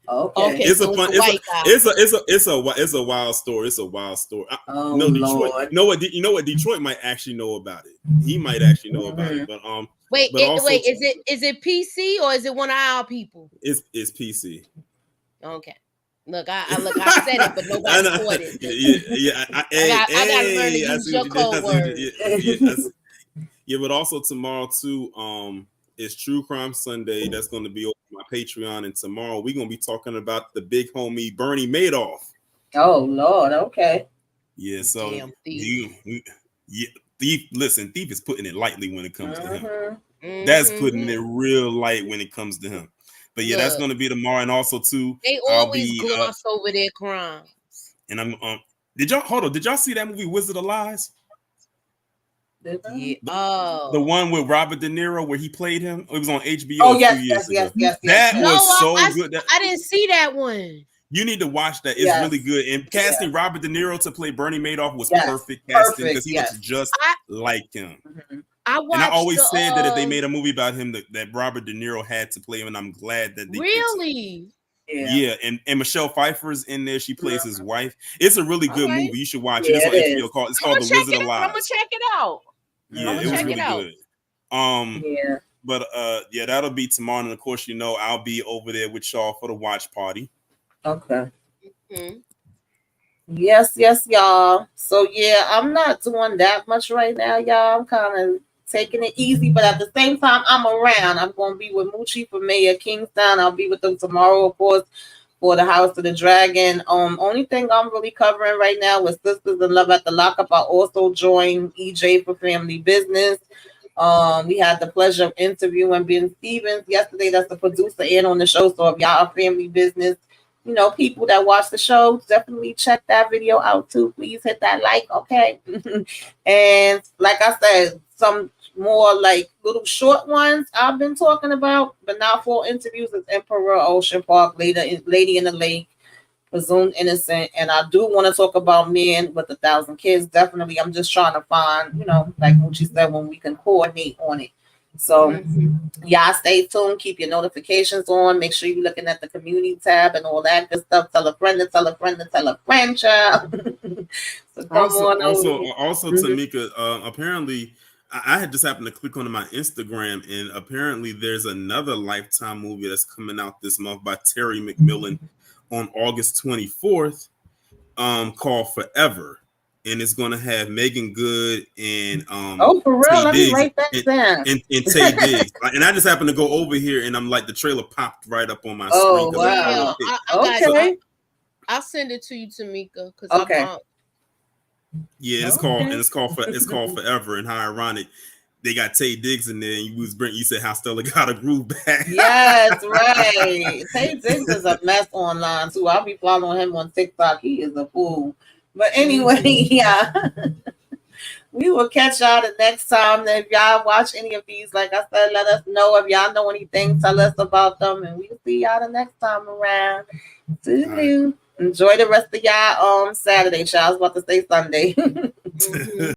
Okay. It's a so fun. it's a white guy. It's a wild story. It's a wild story. Oh, no, Detroit. Lord. You know what? Detroit might actually know about it. He might actually know about it. But Wait, but also, wait, is it PC or is it one of our people? It's PC. Okay. Look, I said it, but nobody caught it. Yeah. I gotta learn to use your code word. Yeah, but also tomorrow too. It's True Crime Sunday. That's going to be on my Patreon, and tomorrow we're going to be talking about the big homie Bernie Madoff. Oh, Lord. Okay. Yeah. So Damn thief. Thief is putting it lightly when it comes to him. That's putting it real light when it comes to him. But yeah, that's going to be tomorrow, and also too. They always gloss over their crimes. And I'm Did y'all see that movie Wizard of Lies? Yeah. The one with Robert De Niro where he played him. It was on HBO. Oh, yes. That was so good. I didn't see that one. You need to watch that. It's really good. And casting Robert De Niro to play Bernie Madoff was perfect casting because he looks just like him. I always said that if they made a movie about him, that Robert De Niro had to play him, and I'm glad that they really. Yeah, and Michelle Pfeiffer's in there. She plays his wife. It's a really good movie. You should watch it. It's on HBO. It's called The Wizard of Lies. I'm gonna check it out. Yeah, it was really good. But that'll be tomorrow, and of course, I'll be over there with y'all for the watch party. Okay. Yes, y'all. So I'm not doing that much right now, y'all. I'm kind of taking it easy, but at the same time, I'm around. I'm going to be with Moochie for Mayor Kingstown. I'll be with them tomorrow, of course, for the House of the Dragon. Only thing I'm really covering right now is Sisters in Love at the Lockup. I also joined EJ for Family Business. We had the pleasure of interviewing Ben Stevens yesterday. That's the producer and on the show. So if y'all are Family Business, people that watch the show, definitely check that video out too. Please hit that like, okay? And like I said, some more like little short ones I've been talking about, but now full interviews with Emperor Ocean Park, Lady in the Lake, Presumed Innocent, and I do want to talk about Men with 1,000 Kids. Definitely, I'm just trying to find, like Moochie said, when we can coordinate on it. So, y'all stay tuned. Keep your notifications on. Make sure you're looking at the community tab and all that good stuff. Tell a friend to tell a friend to tell a friend, child. So also, Tamika, apparently, I had just happened to click onto my Instagram, and apparently there's another Lifetime movie that's coming out this month by Terry McMillan on August 24th, called Forever. And it's going to have Megan Good and for real, let me write that down. And Tay Diggs. And I just happened to go over here, and I'm like, the trailer popped right up on my screen. Oh wow! Okay, I'll send it to you, Tamika. Yeah, it's called Forever. And how ironic, they got Tay Diggs in there, and you said how Stella got a groove back. Yes, right. Tay Diggs is a mess online too. I'll be following him on TikTok. He is a fool. But anyway, we will catch y'all the next time. If y'all watch any of these, like I said, let us know. If y'all know anything, tell us about them, and we'll see y'all the next time around. Enjoy the rest of y'all Saturday. I was about to say Sunday.